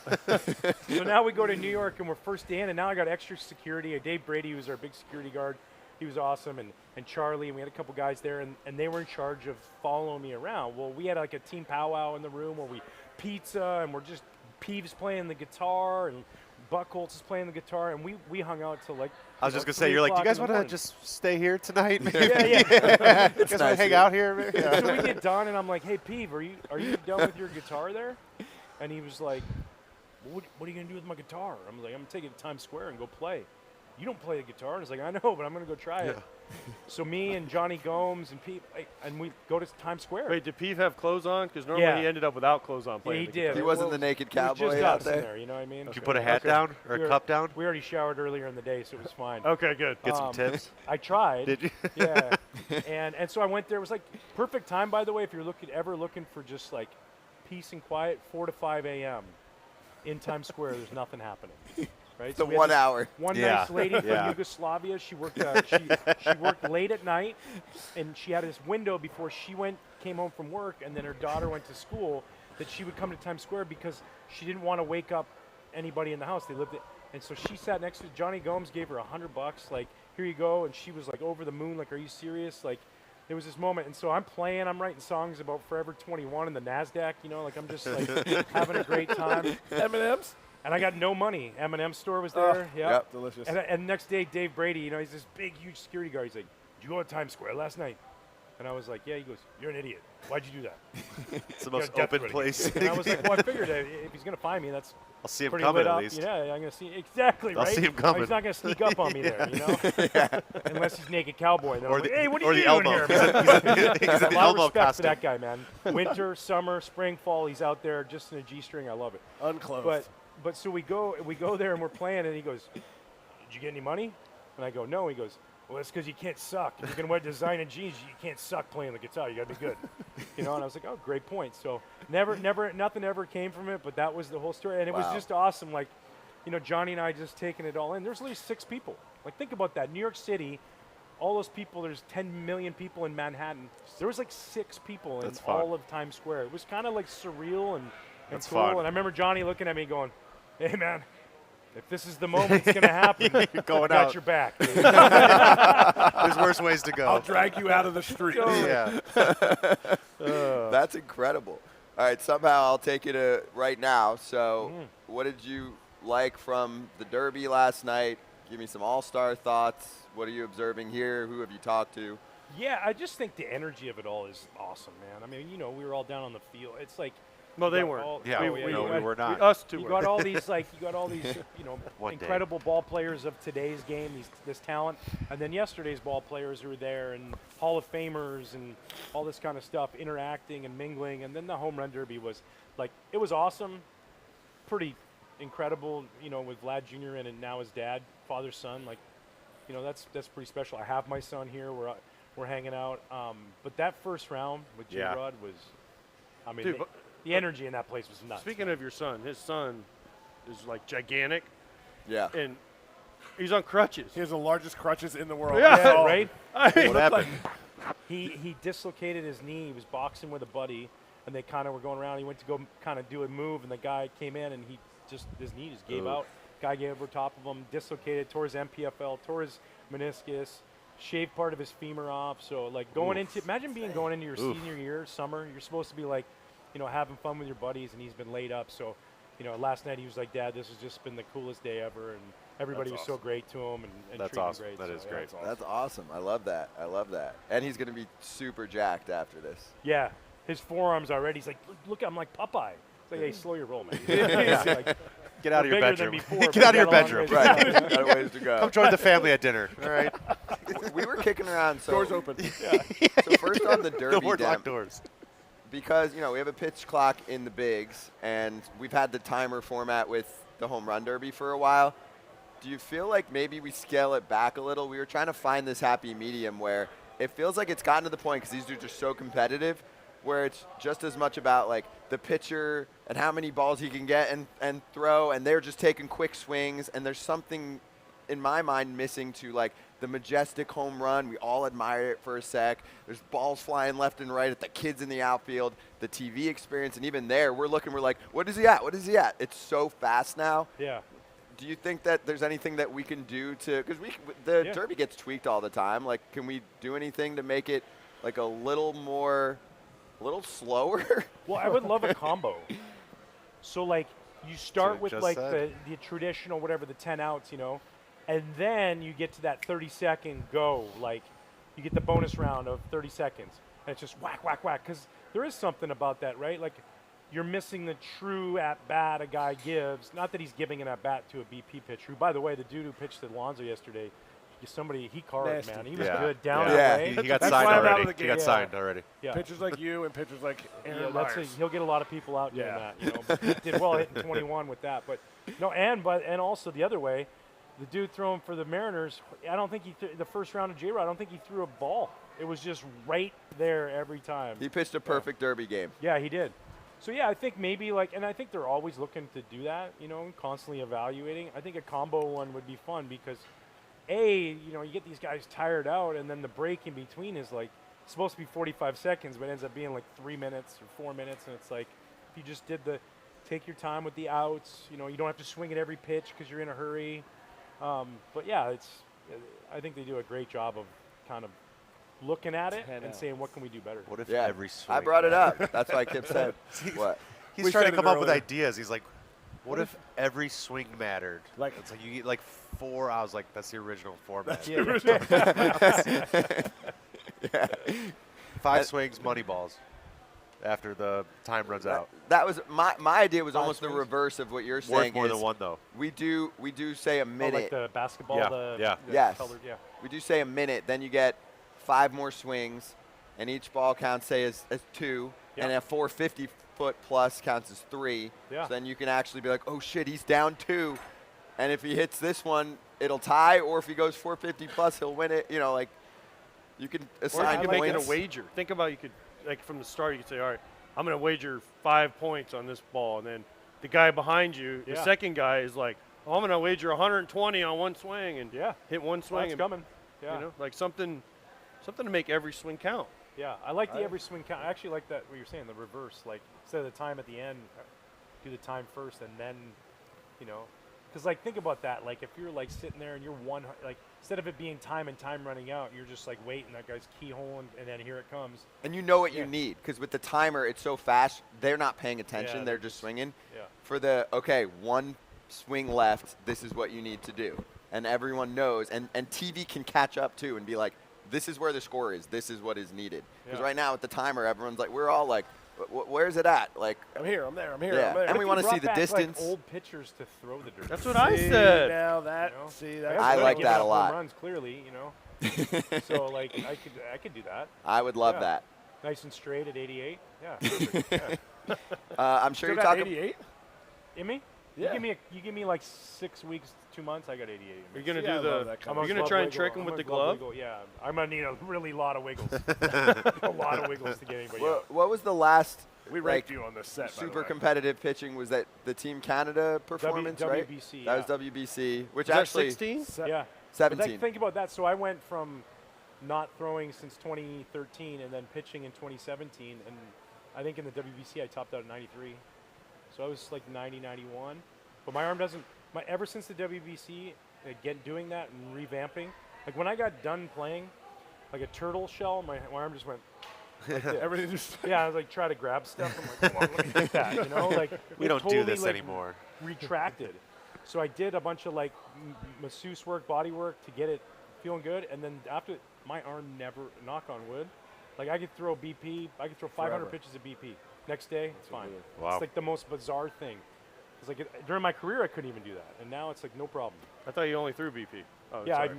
[SPEAKER 2] So now we go to New York and we're first in, and now I got extra security. Dave Brady, who was our big security guard, he was awesome, and Charlie, and we had a couple guys there, and they were in charge of following me around. Well, we had like a team powwow in the room where we pizza, and we're just Peeves playing the guitar, and Buckholz is playing the guitar, and we hung out till like.
[SPEAKER 5] I was just gonna say, you're like, do you guys want to just stay here tonight? Maybe?
[SPEAKER 2] Yeah, yeah.
[SPEAKER 5] You guys want to
[SPEAKER 3] nice
[SPEAKER 5] hang
[SPEAKER 3] of
[SPEAKER 5] out here? Yeah.
[SPEAKER 2] So we get done, and I'm like, "Hey, Peeve, are you done with your guitar there?" And he was like, "What are you gonna do with my guitar?" I'm like, "I'm gonna take it to Times Square and go play." You don't play the guitar, and he's like, "I know, but I'm gonna go try it." So me and Johnny Gomes and Pete, and we go to Times Square.
[SPEAKER 4] Wait, did Peeve have clothes on? Because normally
[SPEAKER 2] Yeah.
[SPEAKER 4] he ended up without clothes on
[SPEAKER 2] Yeah,
[SPEAKER 4] playing.
[SPEAKER 2] he
[SPEAKER 4] the
[SPEAKER 2] did.
[SPEAKER 4] guitar.
[SPEAKER 3] He wasn't
[SPEAKER 2] Well,
[SPEAKER 3] the naked
[SPEAKER 2] it was
[SPEAKER 3] cowboy
[SPEAKER 2] just
[SPEAKER 3] out
[SPEAKER 2] us in
[SPEAKER 3] there?
[SPEAKER 2] there. You know what I mean?
[SPEAKER 5] Did you put a hat down or a cup down?
[SPEAKER 2] We already showered earlier in the day, so it was fine.
[SPEAKER 4] Okay, good.
[SPEAKER 5] Get some tips.
[SPEAKER 2] I tried.
[SPEAKER 5] Did you?
[SPEAKER 2] Yeah. And so I went there. It was like perfect time, by the way, if you're ever looking for just like peace and quiet, 4 to 5 a.m. in Times Square. There's nothing happening. Right.
[SPEAKER 3] The
[SPEAKER 2] we had
[SPEAKER 3] 1
[SPEAKER 2] this
[SPEAKER 3] hour.
[SPEAKER 2] One
[SPEAKER 5] Yeah.
[SPEAKER 2] nice lady from
[SPEAKER 5] Yeah.
[SPEAKER 2] Yugoslavia. She worked. She worked late at night, and she had this window before she came home from work, and then her daughter went to school. That she would come to Times Square because she didn't want to wake up anybody in the house. They lived it, and so she sat next to Johnny Gomes. Gave her $100. Like, here you go, and she was like over the moon. Like, are you serious? Like, there was this moment, and so I'm writing songs about Forever 21 and the NASDAQ. You know, like I'm just like having a great time.
[SPEAKER 1] M&M's?
[SPEAKER 2] And I got no money. M&M store was there.
[SPEAKER 3] Yep.
[SPEAKER 1] Delicious.
[SPEAKER 2] And next day, Dave Brady, you know, he's this big, huge security guard. He's like, "Did you go to Times Square last night?" And I was like, "Yeah." He goes, "You're an idiot. Why'd you do that?"
[SPEAKER 5] It's the
[SPEAKER 2] "You
[SPEAKER 5] most
[SPEAKER 2] got a death
[SPEAKER 5] open
[SPEAKER 2] threat
[SPEAKER 5] place.
[SPEAKER 2] against you." And I was like, "Well, I figured if he's gonna find me, that's
[SPEAKER 5] I'll see him
[SPEAKER 2] pretty
[SPEAKER 5] coming
[SPEAKER 2] lit
[SPEAKER 5] at
[SPEAKER 2] up.
[SPEAKER 5] least.
[SPEAKER 2] Yeah, I'm gonna see exactly
[SPEAKER 5] I'll
[SPEAKER 2] right.
[SPEAKER 5] see him
[SPEAKER 2] Oh,
[SPEAKER 5] coming.
[SPEAKER 2] he's not gonna sneak up on me there, you know, unless he's naked cowboy. Then
[SPEAKER 5] Or
[SPEAKER 2] I'm like,
[SPEAKER 5] the-
[SPEAKER 2] "Hey, what are
[SPEAKER 5] or
[SPEAKER 2] you
[SPEAKER 5] the
[SPEAKER 2] doing
[SPEAKER 5] elbow.
[SPEAKER 2] here, man?"
[SPEAKER 5] He's in the
[SPEAKER 2] A lot of
[SPEAKER 5] elbow
[SPEAKER 2] respect for
[SPEAKER 5] costume.
[SPEAKER 2] that guy, man. Winter, summer, spring, fall, he's out there just in a G-string. I love it.
[SPEAKER 1] Unclothed.
[SPEAKER 2] But so we go there and we're playing, and he goes, "Did you get any money?" And I go, "No." He goes, "Well, that's because you can't suck. If you're gonna wear designer jeans, you can't suck playing the guitar. You gotta be good." You know. And I was like, "Oh, great point." So nothing ever came from it, but that was the whole story, and it was
[SPEAKER 3] Wow.
[SPEAKER 2] just awesome. Like Johnny and I just taking it all in. There's at least 6 people. Like, think about that. New York City, all those people, there's 10 million people in Manhattan. There was like 6 people in
[SPEAKER 5] That's fun.
[SPEAKER 2] all of Times Square. It was kind of like surreal and
[SPEAKER 5] That's
[SPEAKER 2] cool.
[SPEAKER 5] fun.
[SPEAKER 2] And I remember Johnny looking at me going, hey, man, if this is the moment it's going to happen,
[SPEAKER 5] You're going
[SPEAKER 2] I got
[SPEAKER 5] out.
[SPEAKER 2] your back. Dude.
[SPEAKER 5] There's worse ways to go.
[SPEAKER 1] I'll drag you out of the street.
[SPEAKER 5] Yeah.
[SPEAKER 3] That's incredible. All right, somehow I'll take you to right now. So, what did you like from the Derby last night? Give me some all-star thoughts. What are you observing here? Who have you talked to?
[SPEAKER 2] Yeah, I just think the energy of it all is awesome, man. I mean, we were all down on the field. It's like
[SPEAKER 4] No, they
[SPEAKER 2] you got
[SPEAKER 4] weren't.
[SPEAKER 2] all-
[SPEAKER 5] Yeah,
[SPEAKER 2] oh,
[SPEAKER 5] we
[SPEAKER 2] you had-
[SPEAKER 5] were not.
[SPEAKER 4] Us two
[SPEAKER 2] You
[SPEAKER 4] were.
[SPEAKER 2] got all these
[SPEAKER 5] One day.
[SPEAKER 2] incredible ball players of today's game, this talent, and then yesterday's ball players who were there, and Hall of Famers and all this kind of stuff, interacting and mingling, and then the home run derby was like, it was awesome, pretty incredible, with Vlad Jr. and now his dad, father son, like, that's pretty special. I have my son here. We're hanging out, but that first round with
[SPEAKER 5] Yeah.
[SPEAKER 2] J-Rod was, I mean,
[SPEAKER 4] Dude,
[SPEAKER 2] the energy in that place was nuts.
[SPEAKER 4] Speaking of your son, his son is like gigantic,
[SPEAKER 3] Yeah.
[SPEAKER 4] and he's on crutches.
[SPEAKER 1] He has the largest crutches in the world.
[SPEAKER 4] Yeah.
[SPEAKER 2] Yeah,
[SPEAKER 1] Oh,
[SPEAKER 2] right?
[SPEAKER 5] What happened?
[SPEAKER 2] He dislocated his knee. He was boxing with a buddy, and they kind of were going around. He went to go kind of do a move, and the guy came in, and his knee just gave out. Guy gave over top of him, dislocated, tore his MPFL, tore his meniscus, shaved part of his femur off. So, like, going into your senior year, summer, you're supposed to be like, having fun with your buddies, and he's been laid up. So, last night he was like, Dad, this has just been the coolest day ever, and everybody was so great to him and
[SPEAKER 5] That's
[SPEAKER 2] treating
[SPEAKER 5] awesome.
[SPEAKER 2] him great.
[SPEAKER 5] That
[SPEAKER 2] So,
[SPEAKER 5] is
[SPEAKER 2] yeah,
[SPEAKER 5] great.
[SPEAKER 2] it's awesome.
[SPEAKER 3] That's awesome. I love that. And he's going to be super jacked after this.
[SPEAKER 2] Yeah, his forearms already. He's like, look, I'm like Popeye. It's like, hey, slow your roll, man. He's like,
[SPEAKER 5] Get out of your
[SPEAKER 2] bigger than
[SPEAKER 5] bedroom.
[SPEAKER 2] before,
[SPEAKER 5] Get out of your
[SPEAKER 2] but we got a long
[SPEAKER 5] bedroom.
[SPEAKER 2] ways to
[SPEAKER 3] Right. Got a ways to
[SPEAKER 5] Come
[SPEAKER 3] go.
[SPEAKER 5] join the family at dinner. All right.
[SPEAKER 3] We were kicking around. So,
[SPEAKER 1] Doors open.
[SPEAKER 3] so first on the
[SPEAKER 5] No
[SPEAKER 3] Derby,
[SPEAKER 5] more
[SPEAKER 3] Dem,
[SPEAKER 5] locked doors.
[SPEAKER 3] because we have a pitch clock in the bigs, and we've had the timer format with the home run derby for a while. Do you feel like maybe we scale it back a little? We were trying to find this happy medium where it feels like it's gotten to the point, because these dudes are so competitive, where it's just as much about like the pitcher and how many balls he can get and throw, and they're just taking quick swings, and there's something in my mind missing to like the majestic home run. We all admire it for a sec. There's balls flying left and right at the kids in the outfield, the TV experience, and even there we're like, what is he at? What is he at? It's so fast now.
[SPEAKER 2] Yeah.
[SPEAKER 3] Do you think that there's anything that we can do to, because the
[SPEAKER 2] Yeah.
[SPEAKER 3] Derby gets tweaked all the time, like can we do anything to make it like a little slower?
[SPEAKER 2] Well, I would love a combo. So, like, you start
[SPEAKER 5] I
[SPEAKER 2] with,
[SPEAKER 5] just
[SPEAKER 2] like,
[SPEAKER 5] said.
[SPEAKER 2] the traditional, whatever, the 10 outs, and then you get to that 30-second go. Like, you get the bonus round of 30 seconds, and it's just whack, whack, whack. Because there is something about that, right? Like, you're missing the true at-bat a guy gives. Not that he's giving an at-bat to a BP pitcher, who, by the way, the dude who pitched at Alonso yesterday, he carved,
[SPEAKER 1] Nasty.
[SPEAKER 2] man. He was
[SPEAKER 5] Yeah.
[SPEAKER 2] good down
[SPEAKER 3] Yeah.
[SPEAKER 2] that way.
[SPEAKER 5] He got
[SPEAKER 1] That's
[SPEAKER 5] signed
[SPEAKER 1] why I'm out of
[SPEAKER 5] already.
[SPEAKER 1] the
[SPEAKER 5] He
[SPEAKER 1] game.
[SPEAKER 5] got
[SPEAKER 2] Yeah.
[SPEAKER 5] signed already.
[SPEAKER 2] Yeah.
[SPEAKER 1] Pitchers like you and pitchers like Aaron Myers.
[SPEAKER 2] He'll get a lot of people out doing
[SPEAKER 1] Yeah.
[SPEAKER 2] that. But he did well hitting 21 with that. But no, and also the other way, the dude throwing for the Mariners. I don't think the first round of J-Rod. I don't think he threw a ball. It was just right there every time.
[SPEAKER 3] He pitched a perfect Derby game.
[SPEAKER 2] Yeah, he did. So yeah, I think maybe and I think they're always looking to do that. Constantly evaluating. I think a combo one would be fun because, you get these guys tired out, and then the break in between is like supposed to be 45 seconds, but ends up being like 3 minutes or 4 minutes, and it's like if you just did take your time with the outs, you don't have to swing at every pitch because you're in a hurry. But yeah, I think they do a great job of kind of looking at it and saying what can we do better.
[SPEAKER 5] What if
[SPEAKER 3] Yeah,
[SPEAKER 5] every swing?
[SPEAKER 3] I brought it
[SPEAKER 5] mattered?
[SPEAKER 3] up. That's why Kip said what.
[SPEAKER 5] He's
[SPEAKER 1] We
[SPEAKER 5] trying to
[SPEAKER 1] said it
[SPEAKER 5] come up with
[SPEAKER 1] earlier.
[SPEAKER 5] ideas. He's like, what if every swing mattered?
[SPEAKER 1] Like-
[SPEAKER 5] It's like you get like 4. I was like, that's the original format.
[SPEAKER 2] Yeah.
[SPEAKER 5] 5 swings, money balls. After the time runs out.
[SPEAKER 3] That was my idea was
[SPEAKER 2] 5
[SPEAKER 3] almost the
[SPEAKER 2] swings?
[SPEAKER 3] reverse of what you're
[SPEAKER 5] Worth
[SPEAKER 3] saying.
[SPEAKER 5] more
[SPEAKER 3] is
[SPEAKER 5] than one though.
[SPEAKER 3] we do say a
[SPEAKER 2] Oh,
[SPEAKER 3] minute.
[SPEAKER 2] like the basketball,
[SPEAKER 5] Yeah,
[SPEAKER 2] the
[SPEAKER 5] yeah.
[SPEAKER 3] Yes.
[SPEAKER 2] colored, yeah.
[SPEAKER 3] We do say a minute, then you get 5 more swings, and each ball counts, say, as 2,
[SPEAKER 2] Yeah.
[SPEAKER 3] and a 450-foot plus counts as 3.
[SPEAKER 2] Yeah.
[SPEAKER 3] So then you can actually be like, oh, shit, he's down 2. And if he hits this one, it'll tie, or if he goes 450 plus, he'll win it. Like, you can
[SPEAKER 4] Or
[SPEAKER 3] assign
[SPEAKER 4] you could make it
[SPEAKER 3] points.
[SPEAKER 4] a wager. Think about you could, like from the start, you could say, all right, I'm going to wager 5 points on this ball. And then the guy behind you, the
[SPEAKER 2] Yeah.
[SPEAKER 4] second guy is like, oh, I'm gonna wager 120 on one swing and
[SPEAKER 2] Yeah.
[SPEAKER 4] hit one swing.
[SPEAKER 2] That's
[SPEAKER 4] and,
[SPEAKER 2] coming. Yeah.
[SPEAKER 4] You know, like something to make every swing count.
[SPEAKER 2] Yeah, I like the every swing count. I actually like that what you're saying, the reverse. Like instead of the time at the end, do the time first and then, you know, because like think about that. Like if you're like sitting there and you're like instead of it being time and time running out, you're just like waiting. That guy's keyholing and then here it comes.
[SPEAKER 3] And you know what
[SPEAKER 2] Yeah.
[SPEAKER 3] you need because with the timer, it's so fast. They're not paying attention.
[SPEAKER 2] Yeah,
[SPEAKER 3] they're just swinging.
[SPEAKER 2] Yeah.
[SPEAKER 3] For the one swing left, this is what you need to do, and everyone knows. And TV can catch up too and be like, this is where the score is. This is what is needed. Because
[SPEAKER 2] Yeah.
[SPEAKER 3] right now with the timer, everyone's like, we're all like, where's it at? Like,
[SPEAKER 1] I'm here. I'm there. I'm here.
[SPEAKER 3] Yeah.
[SPEAKER 1] I'm there.
[SPEAKER 3] And we wanna
[SPEAKER 2] Brought
[SPEAKER 3] see the
[SPEAKER 2] back,
[SPEAKER 3] distance.
[SPEAKER 2] Like, old pitchers to throw the dirt.
[SPEAKER 4] That's what I
[SPEAKER 1] See,
[SPEAKER 4] said.
[SPEAKER 1] Now that
[SPEAKER 2] You know?
[SPEAKER 1] see
[SPEAKER 2] Guys
[SPEAKER 1] that.
[SPEAKER 3] I
[SPEAKER 2] are
[SPEAKER 3] like
[SPEAKER 2] giving
[SPEAKER 3] that
[SPEAKER 2] up
[SPEAKER 3] a
[SPEAKER 2] home
[SPEAKER 3] lot.
[SPEAKER 2] Runs clearly, you know. So like I could do that.
[SPEAKER 3] I would love
[SPEAKER 2] Yeah.
[SPEAKER 3] that.
[SPEAKER 2] Nice and straight at 88. Yeah. Perfect. Yeah.
[SPEAKER 3] I'm sure
[SPEAKER 1] Still
[SPEAKER 3] you're
[SPEAKER 1] got
[SPEAKER 3] talking.
[SPEAKER 1] 88.
[SPEAKER 2] Me?
[SPEAKER 1] Yeah.
[SPEAKER 2] You give me like 6 weeks, 2 months. I got 88.
[SPEAKER 4] Are you gonna
[SPEAKER 1] Yeah, I
[SPEAKER 4] do
[SPEAKER 1] love
[SPEAKER 4] the?
[SPEAKER 1] that kind
[SPEAKER 4] Are
[SPEAKER 1] of
[SPEAKER 4] you gonna try and trick him with the glove?
[SPEAKER 2] Yeah, I'm gonna need a really lot of wiggles. A lot of wiggles to get anybody out.
[SPEAKER 3] What was the last
[SPEAKER 1] We ranked you on the set. by the
[SPEAKER 3] super
[SPEAKER 1] way.
[SPEAKER 3] competitive pitching? Was that the Team Canada performance, right?
[SPEAKER 2] WBC,
[SPEAKER 3] That
[SPEAKER 2] yeah.
[SPEAKER 3] was WBC, which
[SPEAKER 4] Was that
[SPEAKER 3] actually
[SPEAKER 4] 16?
[SPEAKER 2] Yeah. But
[SPEAKER 3] 17.
[SPEAKER 2] think about that. So I went from not throwing since 2013 and then pitching in 2017, and I think in the WBC I topped out at 93. So I was like 90, 91. But my arm doesn't. Ever since the WBC, doing that and revamping, like when I got done playing, like a turtle shell, my arm just went. Like this.
[SPEAKER 1] Everything just.
[SPEAKER 2] Yeah, I was like try to grab stuff. I'm like, come on, let me get that. You know, like
[SPEAKER 5] We
[SPEAKER 2] it
[SPEAKER 5] don't
[SPEAKER 2] totally,
[SPEAKER 5] do this
[SPEAKER 2] like,
[SPEAKER 5] anymore.
[SPEAKER 2] Retracted. So I did a bunch of like masseuse work, body work to get it feeling good, and then after my arm never, knock on wood, like I could throw BP, I could throw 500
[SPEAKER 1] Forever.
[SPEAKER 2] pitches of BP. Next day, it's fine.
[SPEAKER 5] Wow.
[SPEAKER 2] It's like the most bizarre thing. It's like during my career I couldn't even do that, and now it's like no problem.
[SPEAKER 4] I thought you only threw BP. Oh,
[SPEAKER 2] Yeah,
[SPEAKER 4] sorry.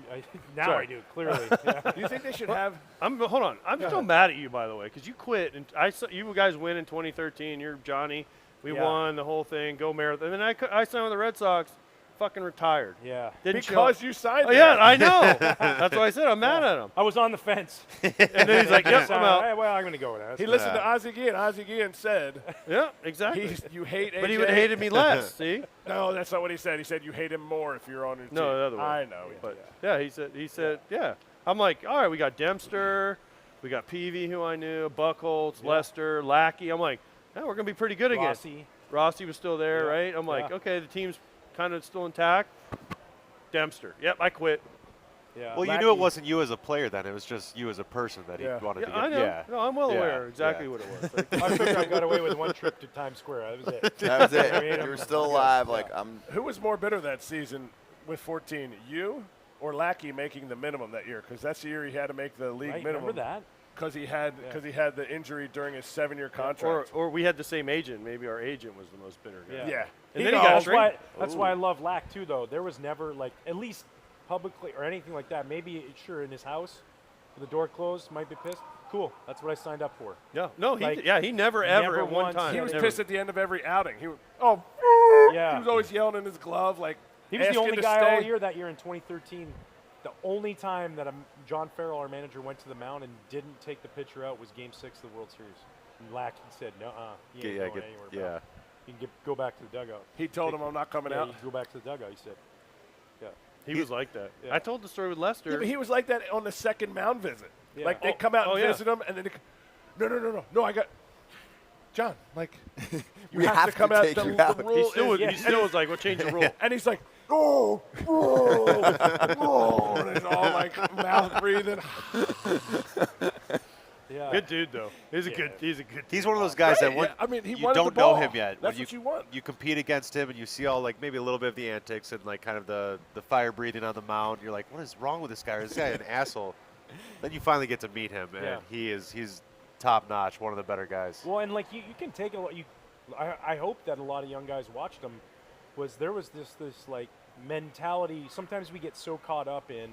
[SPEAKER 2] now
[SPEAKER 4] Sorry.
[SPEAKER 2] I do clearly. Yeah.
[SPEAKER 1] Do you think they should have?
[SPEAKER 4] Hold on. I'm still mad at you, by the way, because you quit, and you guys win in 2013. You're Johnny. We
[SPEAKER 2] Yeah.
[SPEAKER 4] won the whole thing. Go marathon. And then I signed with the Red Sox. Fucking retired.
[SPEAKER 2] Yeah.
[SPEAKER 4] Didn't show
[SPEAKER 1] Because
[SPEAKER 4] up.
[SPEAKER 1] you signed.
[SPEAKER 4] Oh, yeah,
[SPEAKER 1] there.
[SPEAKER 4] I know. That's why I said I'm mad at him.
[SPEAKER 2] I was on the fence.
[SPEAKER 4] And then he's like, "Yep,
[SPEAKER 2] So,
[SPEAKER 4] I'm out."
[SPEAKER 2] hey, well, I'm gonna go with that.
[SPEAKER 1] He listened to Ozzie Guillen. Ozzie Guillen said,
[SPEAKER 4] Yeah, exactly.
[SPEAKER 1] "You hate AJ."
[SPEAKER 4] But he would have hated me less. See?
[SPEAKER 1] No, that's not what he said. He said you hate him more if you're on his team.
[SPEAKER 4] No, the other way.
[SPEAKER 1] I know.
[SPEAKER 4] But yeah, he said, yeah. I'm like, all right, we got Dempster, we got Peavy, who I knew, Buchholz,
[SPEAKER 2] Yeah.
[SPEAKER 4] Lester, Lackey. I'm like, yeah, we're gonna be pretty good again.
[SPEAKER 2] Rossi.
[SPEAKER 4] Rossi was still there,
[SPEAKER 2] Yeah.
[SPEAKER 4] right? I'm like,
[SPEAKER 2] Yeah.
[SPEAKER 4] okay, the team's kind of still intact. Dempster. Yep, I quit.
[SPEAKER 2] Yeah.
[SPEAKER 5] Well, you knew it wasn't you as a player then. It was just you as a person that
[SPEAKER 1] Yeah.
[SPEAKER 5] he wanted
[SPEAKER 4] Yeah,
[SPEAKER 5] to get.
[SPEAKER 4] I know.
[SPEAKER 5] Yeah.
[SPEAKER 4] No, I'm well
[SPEAKER 5] Yeah,
[SPEAKER 4] aware exactly
[SPEAKER 5] yeah.
[SPEAKER 4] what it was. Like,
[SPEAKER 2] I figured I got away with one trip to Times Square. That was it.
[SPEAKER 3] That was it.
[SPEAKER 2] I mean,
[SPEAKER 3] You were
[SPEAKER 2] I'm
[SPEAKER 3] still
[SPEAKER 2] good.
[SPEAKER 3] alive.
[SPEAKER 2] Yeah.
[SPEAKER 3] Like I'm.
[SPEAKER 1] Who was more bitter that season with 14? You or Lackey making the minimum that year? Because that's the year he had to make the league
[SPEAKER 2] Right,
[SPEAKER 1] minimum.
[SPEAKER 2] remember that?
[SPEAKER 1] Because he had the injury during his 7-year
[SPEAKER 4] or,
[SPEAKER 1] contract.
[SPEAKER 4] or we had the same agent. Maybe our agent was the most bitter guy.
[SPEAKER 1] yeah.
[SPEAKER 4] And
[SPEAKER 1] He
[SPEAKER 4] then he
[SPEAKER 1] goes,
[SPEAKER 4] got
[SPEAKER 2] That's why,
[SPEAKER 4] traded.
[SPEAKER 2] that's why I love Lack too, though. There was never like at least publicly or anything like that. Maybe sure in his house, with the door closed, might be pissed. Cool, that's what I signed up for.
[SPEAKER 4] Yeah. No,
[SPEAKER 2] Like,
[SPEAKER 4] he never ever
[SPEAKER 2] never
[SPEAKER 4] at one
[SPEAKER 2] once-
[SPEAKER 4] time.
[SPEAKER 1] He was
[SPEAKER 4] never.
[SPEAKER 1] pissed at the end of every outing. He was
[SPEAKER 2] Yeah,
[SPEAKER 1] always yelling in his glove like
[SPEAKER 2] he was the
[SPEAKER 1] asking
[SPEAKER 2] only
[SPEAKER 1] to
[SPEAKER 2] guy
[SPEAKER 1] stay.
[SPEAKER 2] all year that year in 2013. The only time that John Farrell, our manager, went to the mound and didn't take the pitcher out was Game 6 of the World Series. And Lack said, "No, he ain't going anywhere.
[SPEAKER 5] yeah.
[SPEAKER 2] pal. You can go back to the dugout."
[SPEAKER 1] He told him I'm not coming
[SPEAKER 2] Yeah,
[SPEAKER 1] out.
[SPEAKER 2] you can go back to the dugout. He said, "Yeah."
[SPEAKER 4] He was like that.
[SPEAKER 2] Yeah.
[SPEAKER 4] I told the story with Lester.
[SPEAKER 1] Yeah, but he was like that on the second mound visit.
[SPEAKER 2] Yeah.
[SPEAKER 1] Like they come out and
[SPEAKER 4] yeah.
[SPEAKER 1] visit him, and then no, I got John. Like you
[SPEAKER 3] We
[SPEAKER 1] have,
[SPEAKER 3] have
[SPEAKER 1] to come
[SPEAKER 3] to
[SPEAKER 1] out.
[SPEAKER 3] take
[SPEAKER 1] The,
[SPEAKER 3] you
[SPEAKER 1] the
[SPEAKER 3] out.
[SPEAKER 1] rule
[SPEAKER 4] He still,
[SPEAKER 1] is,
[SPEAKER 4] he still was like, "Well, change the rule."
[SPEAKER 1] and he's like, no, and he's all like mouth breathing.
[SPEAKER 2] Yeah.
[SPEAKER 4] Good dude, though. He's a good.
[SPEAKER 5] He's one of those guys
[SPEAKER 1] Right,
[SPEAKER 5] that when
[SPEAKER 1] yeah, I mean, he
[SPEAKER 5] you
[SPEAKER 1] wanted
[SPEAKER 5] don't
[SPEAKER 1] the
[SPEAKER 5] know
[SPEAKER 1] ball.
[SPEAKER 5] him yet.
[SPEAKER 1] That's
[SPEAKER 5] when
[SPEAKER 1] what you want.
[SPEAKER 5] You compete against him and you see all like maybe a little bit of the antics and like kind of the fire breathing on the mound. You're like, what is wrong with this guy? Is this guy an asshole? Then you finally get to meet him, and
[SPEAKER 2] Yeah.
[SPEAKER 5] he's top notch, one of the better guys.
[SPEAKER 2] Well, and like you can take a lot. I hope that a lot of young guys watched him. There was this like mentality. Sometimes we get so caught up in,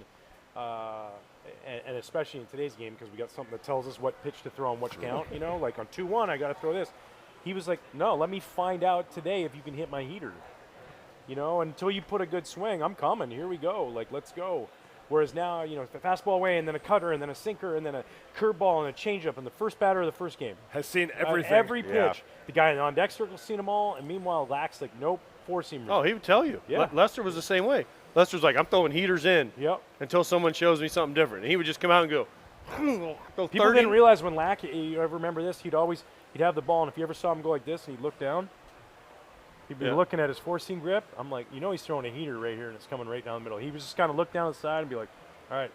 [SPEAKER 2] and especially in today's game because we got something that tells us what pitch to throw on which count. You know, like on 2-1, I got to throw this. He was like, no, let me find out today if you can hit my heater. You know, until you put a good swing, I'm coming. Here we go. Like, let's go. Whereas now, you know, the fastball away and then a cutter and then a sinker and then a curveball and a changeup and the first batter of the first game.
[SPEAKER 1] Has seen everything.
[SPEAKER 2] Every pitch.
[SPEAKER 5] Yeah.
[SPEAKER 2] The guy on deck circle's seen them all, and meanwhile, Lack's like, nope, four-seamer.
[SPEAKER 4] Oh, he would tell you.
[SPEAKER 2] Yeah.
[SPEAKER 4] Lester was the same way. Lester's like, I'm throwing heaters in
[SPEAKER 2] Yep.
[SPEAKER 4] until someone shows me something different. And he would just come out and go, go
[SPEAKER 2] People
[SPEAKER 4] 30.
[SPEAKER 2] didn't realize when Lackey, you ever remember this? He'd have the ball, and if you ever saw him go like this and he'd look down, he'd be
[SPEAKER 4] Yeah.
[SPEAKER 2] looking at his four-seam grip. I'm like, he's throwing a heater right here, and it's coming right down the middle. He was just kind of look down the side and be like, all right.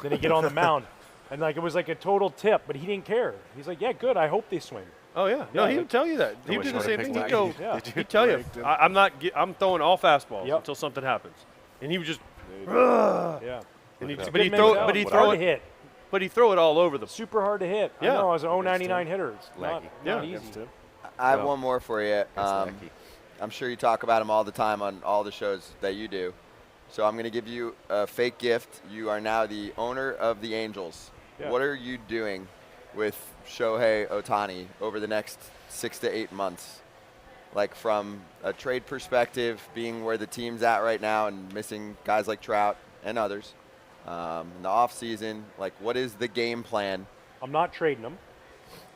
[SPEAKER 2] Then he'd get on the mound. And, like, it was like a total tip, but he didn't care. He's like, yeah, good, I hope they swing.
[SPEAKER 4] Oh, yeah. No,
[SPEAKER 2] Yeah,
[SPEAKER 4] he
[SPEAKER 2] like-
[SPEAKER 4] would tell you that. He
[SPEAKER 5] I
[SPEAKER 4] would
[SPEAKER 5] wish
[SPEAKER 4] do the
[SPEAKER 5] I
[SPEAKER 4] same
[SPEAKER 5] would've
[SPEAKER 4] thing.
[SPEAKER 5] picked
[SPEAKER 4] He'd go,
[SPEAKER 5] Lackey.
[SPEAKER 2] Yeah.
[SPEAKER 4] he'd tell you,
[SPEAKER 1] Raked him.
[SPEAKER 4] I'm throwing all fastballs
[SPEAKER 2] Yep.
[SPEAKER 4] until something happens. And he would just,
[SPEAKER 2] Yeah.
[SPEAKER 4] and he'd,
[SPEAKER 5] Look it
[SPEAKER 4] but
[SPEAKER 5] up.
[SPEAKER 4] he'd
[SPEAKER 2] Good
[SPEAKER 4] throw,
[SPEAKER 2] mentality.
[SPEAKER 4] but he'd
[SPEAKER 2] It's
[SPEAKER 4] throw
[SPEAKER 2] hard to
[SPEAKER 4] it,
[SPEAKER 2] hit.
[SPEAKER 4] but he'd throw it all over the.
[SPEAKER 2] Super hard to hit.
[SPEAKER 4] Yeah.
[SPEAKER 2] I know, as an 099 hitter. It's
[SPEAKER 5] Lackey.
[SPEAKER 2] not
[SPEAKER 4] Yeah.
[SPEAKER 2] easy.
[SPEAKER 3] I have
[SPEAKER 5] Well,
[SPEAKER 3] one more for you.
[SPEAKER 5] Lackey.
[SPEAKER 3] I'm sure you talk about him all the time on all the shows that you do. So I'm going to give you a fake gift. You are now the owner of the Angels.
[SPEAKER 2] Yeah.
[SPEAKER 3] What are you doing with Shohei Ohtani over the next 6 to 8 months? Like from a trade perspective, being where the team's at right now and missing guys like Trout and others. In the offseason, like what is the game plan?
[SPEAKER 2] I'm not trading him.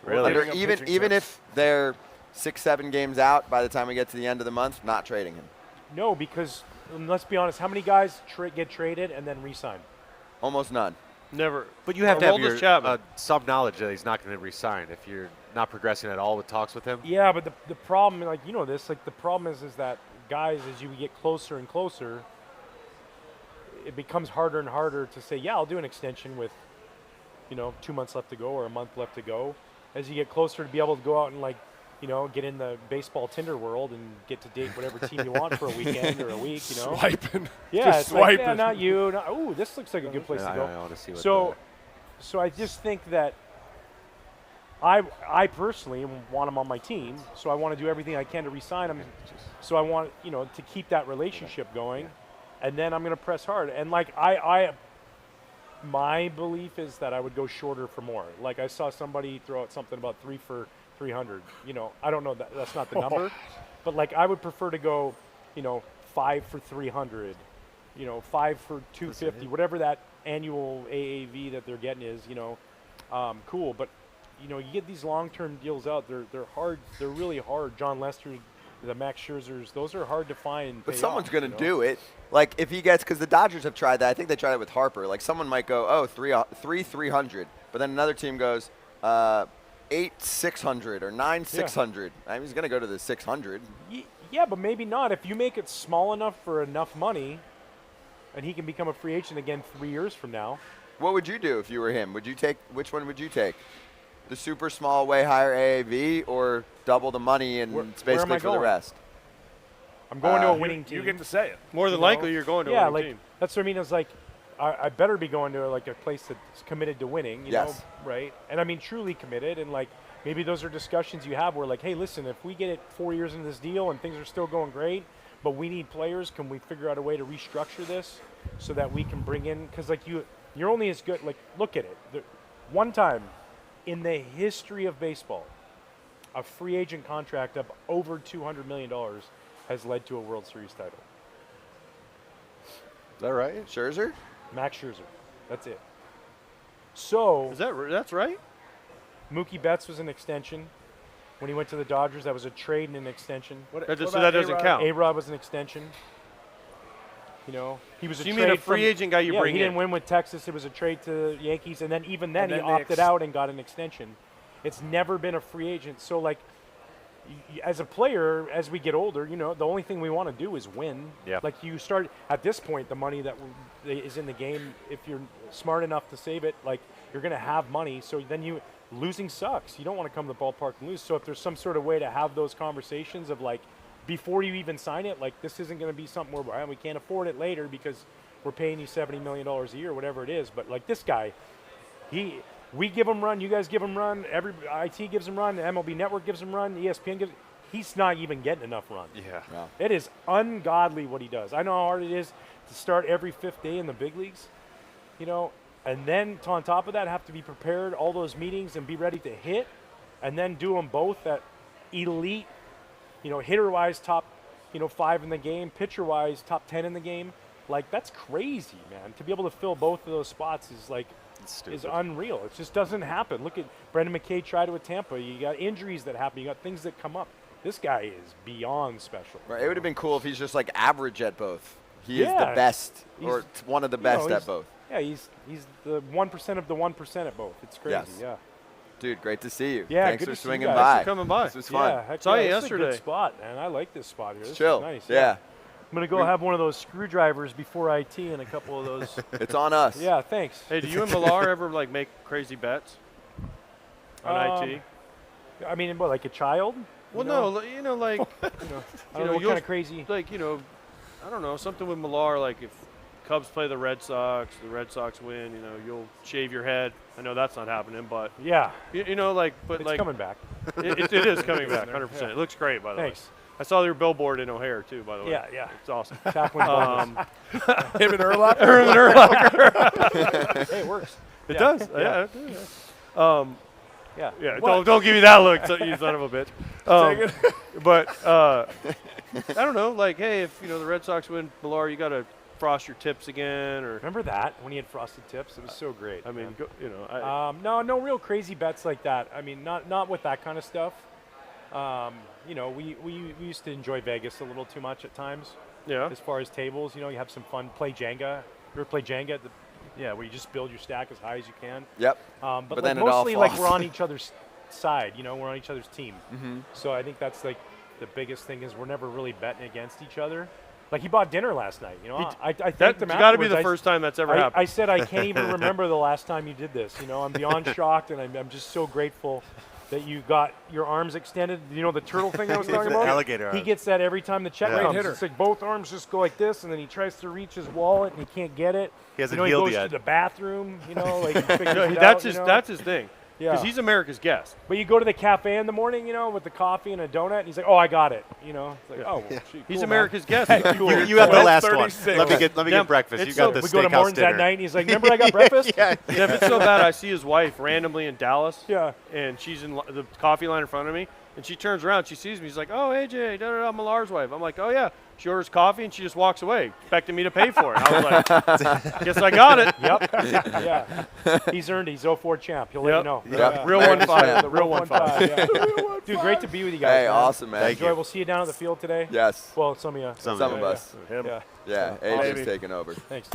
[SPEAKER 5] Really?
[SPEAKER 3] Under,
[SPEAKER 1] Giving him
[SPEAKER 3] even
[SPEAKER 1] pitching
[SPEAKER 3] even
[SPEAKER 1] tips.
[SPEAKER 3] if they're 6-7 games out by the time we get to the end of the month, not trading him.
[SPEAKER 2] No, because let's be honest, how many guys get traded and then re-sign?
[SPEAKER 3] Almost none.
[SPEAKER 4] Never.
[SPEAKER 5] But you have to have
[SPEAKER 4] Aroldis
[SPEAKER 5] your,
[SPEAKER 4] Chapman.
[SPEAKER 5] some knowledge that he's not going to resign if you're not progressing at all with talks with him.
[SPEAKER 2] Yeah, but the problem, like this, like the problem is that guys, as you get closer and closer, it becomes harder and harder to say, yeah, I'll do an extension with, 2 months left to go or a month left to go. As you get closer to be able to go out and get in the baseball Tinder world and get to date whatever team you want for a weekend or a week,
[SPEAKER 1] Swiping.
[SPEAKER 2] Yeah,
[SPEAKER 1] Just
[SPEAKER 2] it's like, yeah,
[SPEAKER 1] swiping.
[SPEAKER 2] not you. Ooh, this looks like a good place
[SPEAKER 5] Yeah,
[SPEAKER 2] to go.
[SPEAKER 5] I want to see what
[SPEAKER 2] So I just think that I personally want him on my team, so I want to do everything I can to re-sign him. So I want to keep that relationship going, and then I'm going to press hard. And my belief is that I would go shorter for more. Like I saw somebody throw out something about 3 for 300. I don't know that's not the number, but like I would prefer to go, 5 for 300, 5 for 250, whatever that annual AAV that they're getting is, cool. But you get these long-term deals out. They're hard. They're really hard. John Lester, the Max Scherzers, those are hard to find. And
[SPEAKER 3] But
[SPEAKER 2] pay
[SPEAKER 3] someone's
[SPEAKER 2] off,
[SPEAKER 3] going to do it. Like if he gets, because the Dodgers have tried that. I think they tried it with Harper. Like someone might go, oh, 300, but then another team goes 8,600 or 9,600. I mean, he's going to go to the 600.
[SPEAKER 2] Yeah, but maybe not. If you make it small enough for enough money, and he can become a free agent again 3 years from now.
[SPEAKER 3] What would you do if you were him? Would you take, which one would you take? The super small, way higher AAV or double the money and it's
[SPEAKER 2] where am
[SPEAKER 3] basically
[SPEAKER 2] I
[SPEAKER 3] for the
[SPEAKER 2] going?
[SPEAKER 3] rest?
[SPEAKER 2] I'm going to a
[SPEAKER 3] You-
[SPEAKER 2] winning team.
[SPEAKER 1] You get to say it.
[SPEAKER 4] More than likely, you're going to
[SPEAKER 2] yeah,
[SPEAKER 4] a winning
[SPEAKER 2] like
[SPEAKER 4] team.
[SPEAKER 2] that's what I mean. Is like I better be going to like a place that's committed to winning. You
[SPEAKER 3] Yes.
[SPEAKER 2] know, right? And I mean truly committed. And like maybe those are discussions you have where like, hey, listen, if we get it 4 years into this deal and things are still going great, but we need players, can we figure out a way to restructure this so that we can bring in? Because like you're only as good. Like look at it. One time in the history of baseball, a free agent contract of over $200 million has led to a World Series title.
[SPEAKER 5] Is that right?
[SPEAKER 3] Scherzer?
[SPEAKER 2] Max Scherzer. That's it. So
[SPEAKER 4] That's right?
[SPEAKER 2] Mookie Betts was an extension. When he went to the Dodgers, that was a trade and an extension.
[SPEAKER 4] So that doesn't count.
[SPEAKER 2] A-Rod was an extension. He was
[SPEAKER 4] So
[SPEAKER 2] a
[SPEAKER 4] you
[SPEAKER 2] trade
[SPEAKER 4] mean a free
[SPEAKER 2] from-
[SPEAKER 4] agent guy you
[SPEAKER 2] yeah,
[SPEAKER 4] bring
[SPEAKER 2] he
[SPEAKER 4] in?
[SPEAKER 2] didn't win with Texas. It was a trade to the Yankees, and then even then
[SPEAKER 1] And
[SPEAKER 2] he
[SPEAKER 1] then they
[SPEAKER 2] opted out and got an extension. It's never been a free agent. So like, as a player, as we get older, the only thing we want to do is win.
[SPEAKER 5] Yeah.
[SPEAKER 2] Like you start at this point, the money that is in the game, if you're smart enough to save it, like you're going to have money. So then losing sucks. You don't want to come to the ballpark and lose. So if there's some sort of way to have those conversations of like, before you even sign it, like this isn't going to be something where we can't afford it later because we're paying you $70 million a year, whatever it is. But like this guy, we give him run, you guys give him run, every IT gives him run, MLB Network gives him run, ESPN gives. He's not even getting enough run.
[SPEAKER 5] Yeah.
[SPEAKER 2] It is ungodly what he does. I know how hard it is to start every fifth day in the big leagues, and then on top of that have to be prepared all those meetings and be ready to hit, and then do them both at elite. Hitter-wise, top, 5 in the game. Pitcher-wise, top 10 in the game. Like, that's crazy, man. To be able to fill both of those spots is, like, is unreal. It just doesn't happen. Look at Brendan McKay tried it with Tampa. You got injuries that happen. You got things that come up. This guy is beyond special.
[SPEAKER 3] Right. It would have been cool if he's just like average at both. He is the
[SPEAKER 2] Yeah.
[SPEAKER 3] best, or
[SPEAKER 2] He's-
[SPEAKER 3] one of the
[SPEAKER 2] you
[SPEAKER 3] best
[SPEAKER 2] know,
[SPEAKER 3] at both.
[SPEAKER 2] Yeah, he's the 1% of the 1% at both. It's crazy.
[SPEAKER 3] Yes.
[SPEAKER 2] Yeah.
[SPEAKER 3] Dude, great to see you.
[SPEAKER 2] Yeah,
[SPEAKER 3] Thanks
[SPEAKER 2] good
[SPEAKER 3] for
[SPEAKER 2] to see you
[SPEAKER 3] swinging
[SPEAKER 2] guys.
[SPEAKER 3] by.
[SPEAKER 4] Thanks for coming by.
[SPEAKER 3] This was fun.
[SPEAKER 2] Yeah, heck
[SPEAKER 4] Saw
[SPEAKER 2] yeah,
[SPEAKER 4] you
[SPEAKER 2] this is a
[SPEAKER 4] yesterday.
[SPEAKER 2] good spot, man. I like this spot here. This is
[SPEAKER 3] Chill.
[SPEAKER 2] nice.
[SPEAKER 3] Yeah.
[SPEAKER 2] I'm gonna go have one of those screwdrivers before IT and a couple of those.
[SPEAKER 3] It's on us.
[SPEAKER 2] Yeah, thanks.
[SPEAKER 4] Hey, do you and Millar ever like make crazy bets on IT?
[SPEAKER 2] I mean, what, like a child?
[SPEAKER 4] Well,
[SPEAKER 2] you know?
[SPEAKER 4] no, you know, like
[SPEAKER 2] I don't know what
[SPEAKER 4] you'll-
[SPEAKER 2] kind of crazy.
[SPEAKER 4] like I don't know, something with Millar. Like if Cubs play the Red Sox win. You'll shave your head. I know that's not happening, but
[SPEAKER 2] Yeah,
[SPEAKER 4] you know, like, but
[SPEAKER 2] it's
[SPEAKER 4] like
[SPEAKER 2] coming back.
[SPEAKER 4] it is coming back, 100%.
[SPEAKER 2] Yeah.
[SPEAKER 4] It looks great, by the
[SPEAKER 2] Thanks.
[SPEAKER 4] way. I saw your billboard in O'Hare too, by the way.
[SPEAKER 2] Yeah, yeah.
[SPEAKER 4] It's awesome.
[SPEAKER 2] Chaplain Douglas.
[SPEAKER 1] Him and Urlacher.
[SPEAKER 2] Hey, it works.
[SPEAKER 4] It
[SPEAKER 2] Yeah.
[SPEAKER 4] does.
[SPEAKER 2] Yeah.
[SPEAKER 4] Yeah.
[SPEAKER 2] Yeah.
[SPEAKER 4] Yeah.
[SPEAKER 2] What?
[SPEAKER 4] Don't give me that look, you son of a bitch.
[SPEAKER 1] Take it.
[SPEAKER 4] But I don't know. Like, hey, if the Red Sox win, Millar, you got to frost your tips again, or
[SPEAKER 2] Remember that when he had frosted tips? It was so great.
[SPEAKER 4] I mean,
[SPEAKER 2] man. No real crazy bets like that. I mean, not with that kind of stuff. We used to enjoy Vegas a little too much at times.
[SPEAKER 4] yeah.
[SPEAKER 2] As far as tables, you have some fun. Play Jenga. You ever play Jenga? Where you just build your stack as high as you can.
[SPEAKER 3] Yep.
[SPEAKER 2] But
[SPEAKER 3] But
[SPEAKER 2] like
[SPEAKER 3] then it all
[SPEAKER 2] mostly like
[SPEAKER 3] falls.
[SPEAKER 2] we're on each other's side. We're on each other's team.
[SPEAKER 3] Mm-hmm.
[SPEAKER 2] So I think that's like the biggest thing is we're never really betting against each other. Like he bought dinner last night. I thanked
[SPEAKER 4] That's
[SPEAKER 2] him
[SPEAKER 4] got to be
[SPEAKER 2] afterwards.
[SPEAKER 4] the first time that's ever
[SPEAKER 2] I
[SPEAKER 4] happened.
[SPEAKER 2] said I can't even remember the last time you did this. I'm beyond shocked, and I'm just so grateful that you got your arms extended. The turtle thing I was talking
[SPEAKER 5] The
[SPEAKER 2] about?
[SPEAKER 5] alligator
[SPEAKER 2] He
[SPEAKER 5] arms.
[SPEAKER 2] gets that every time the check
[SPEAKER 5] Yeah.
[SPEAKER 2] comes.
[SPEAKER 1] Great hitter.
[SPEAKER 2] It's like both arms just go like this, and then he tries to reach his wallet, and he can't get it.
[SPEAKER 5] He hasn't
[SPEAKER 2] he
[SPEAKER 5] healed
[SPEAKER 2] goes
[SPEAKER 5] yet.
[SPEAKER 2] to the bathroom, like he figures
[SPEAKER 4] No,
[SPEAKER 2] it
[SPEAKER 4] that's
[SPEAKER 2] out,
[SPEAKER 4] that's his thing.
[SPEAKER 2] Yeah.
[SPEAKER 4] Because he's America's guest.
[SPEAKER 2] But you go to the cafe in the morning, with the coffee and a donut, and he's like, "Oh, I got it." It's like, "Oh, well, gee,
[SPEAKER 4] He's
[SPEAKER 2] cool,
[SPEAKER 4] America's guest.
[SPEAKER 2] Cool.
[SPEAKER 5] You had the
[SPEAKER 1] Well,
[SPEAKER 5] last one.
[SPEAKER 1] 36.
[SPEAKER 5] Let me get
[SPEAKER 4] Dem-
[SPEAKER 5] breakfast. You
[SPEAKER 4] it's
[SPEAKER 5] got
[SPEAKER 4] so-
[SPEAKER 5] the
[SPEAKER 2] We go to
[SPEAKER 5] steakhouse
[SPEAKER 2] Morton's
[SPEAKER 5] dinner.
[SPEAKER 2] that night, and he's like, "Remember I got breakfast?"
[SPEAKER 5] Yeah.
[SPEAKER 4] If it's so bad, I see his wife randomly in Dallas.
[SPEAKER 2] Yeah.
[SPEAKER 4] And she's in the coffee line in front of me, and she turns around, she sees me, she's like, "Oh, AJ, Millar's wife." I'm like, "Oh yeah." She orders coffee and she just walks away, expecting me to pay for it. I was like, "Guess I got it."
[SPEAKER 2] Yep. Yeah. He's earned it. He's 0-4 champ. He'll let
[SPEAKER 4] Yep.
[SPEAKER 2] you know.
[SPEAKER 3] Yep.
[SPEAKER 2] Yeah.
[SPEAKER 4] Real
[SPEAKER 3] America's
[SPEAKER 4] 1-5.
[SPEAKER 3] champ.
[SPEAKER 2] The
[SPEAKER 4] Real 1-5.
[SPEAKER 2] Yeah. Dude, great to be with you guys.
[SPEAKER 3] Hey,
[SPEAKER 2] man.
[SPEAKER 3] awesome, man.
[SPEAKER 5] Thank
[SPEAKER 2] Enjoy.
[SPEAKER 5] you.
[SPEAKER 2] We'll see you down at the field today.
[SPEAKER 3] Yes.
[SPEAKER 2] Well, some of you.
[SPEAKER 5] Some
[SPEAKER 3] Some of us.
[SPEAKER 1] Him.
[SPEAKER 2] Yeah.
[SPEAKER 3] Yeah,
[SPEAKER 2] Awesome.
[SPEAKER 3] AJ's taking over.
[SPEAKER 2] Thanks.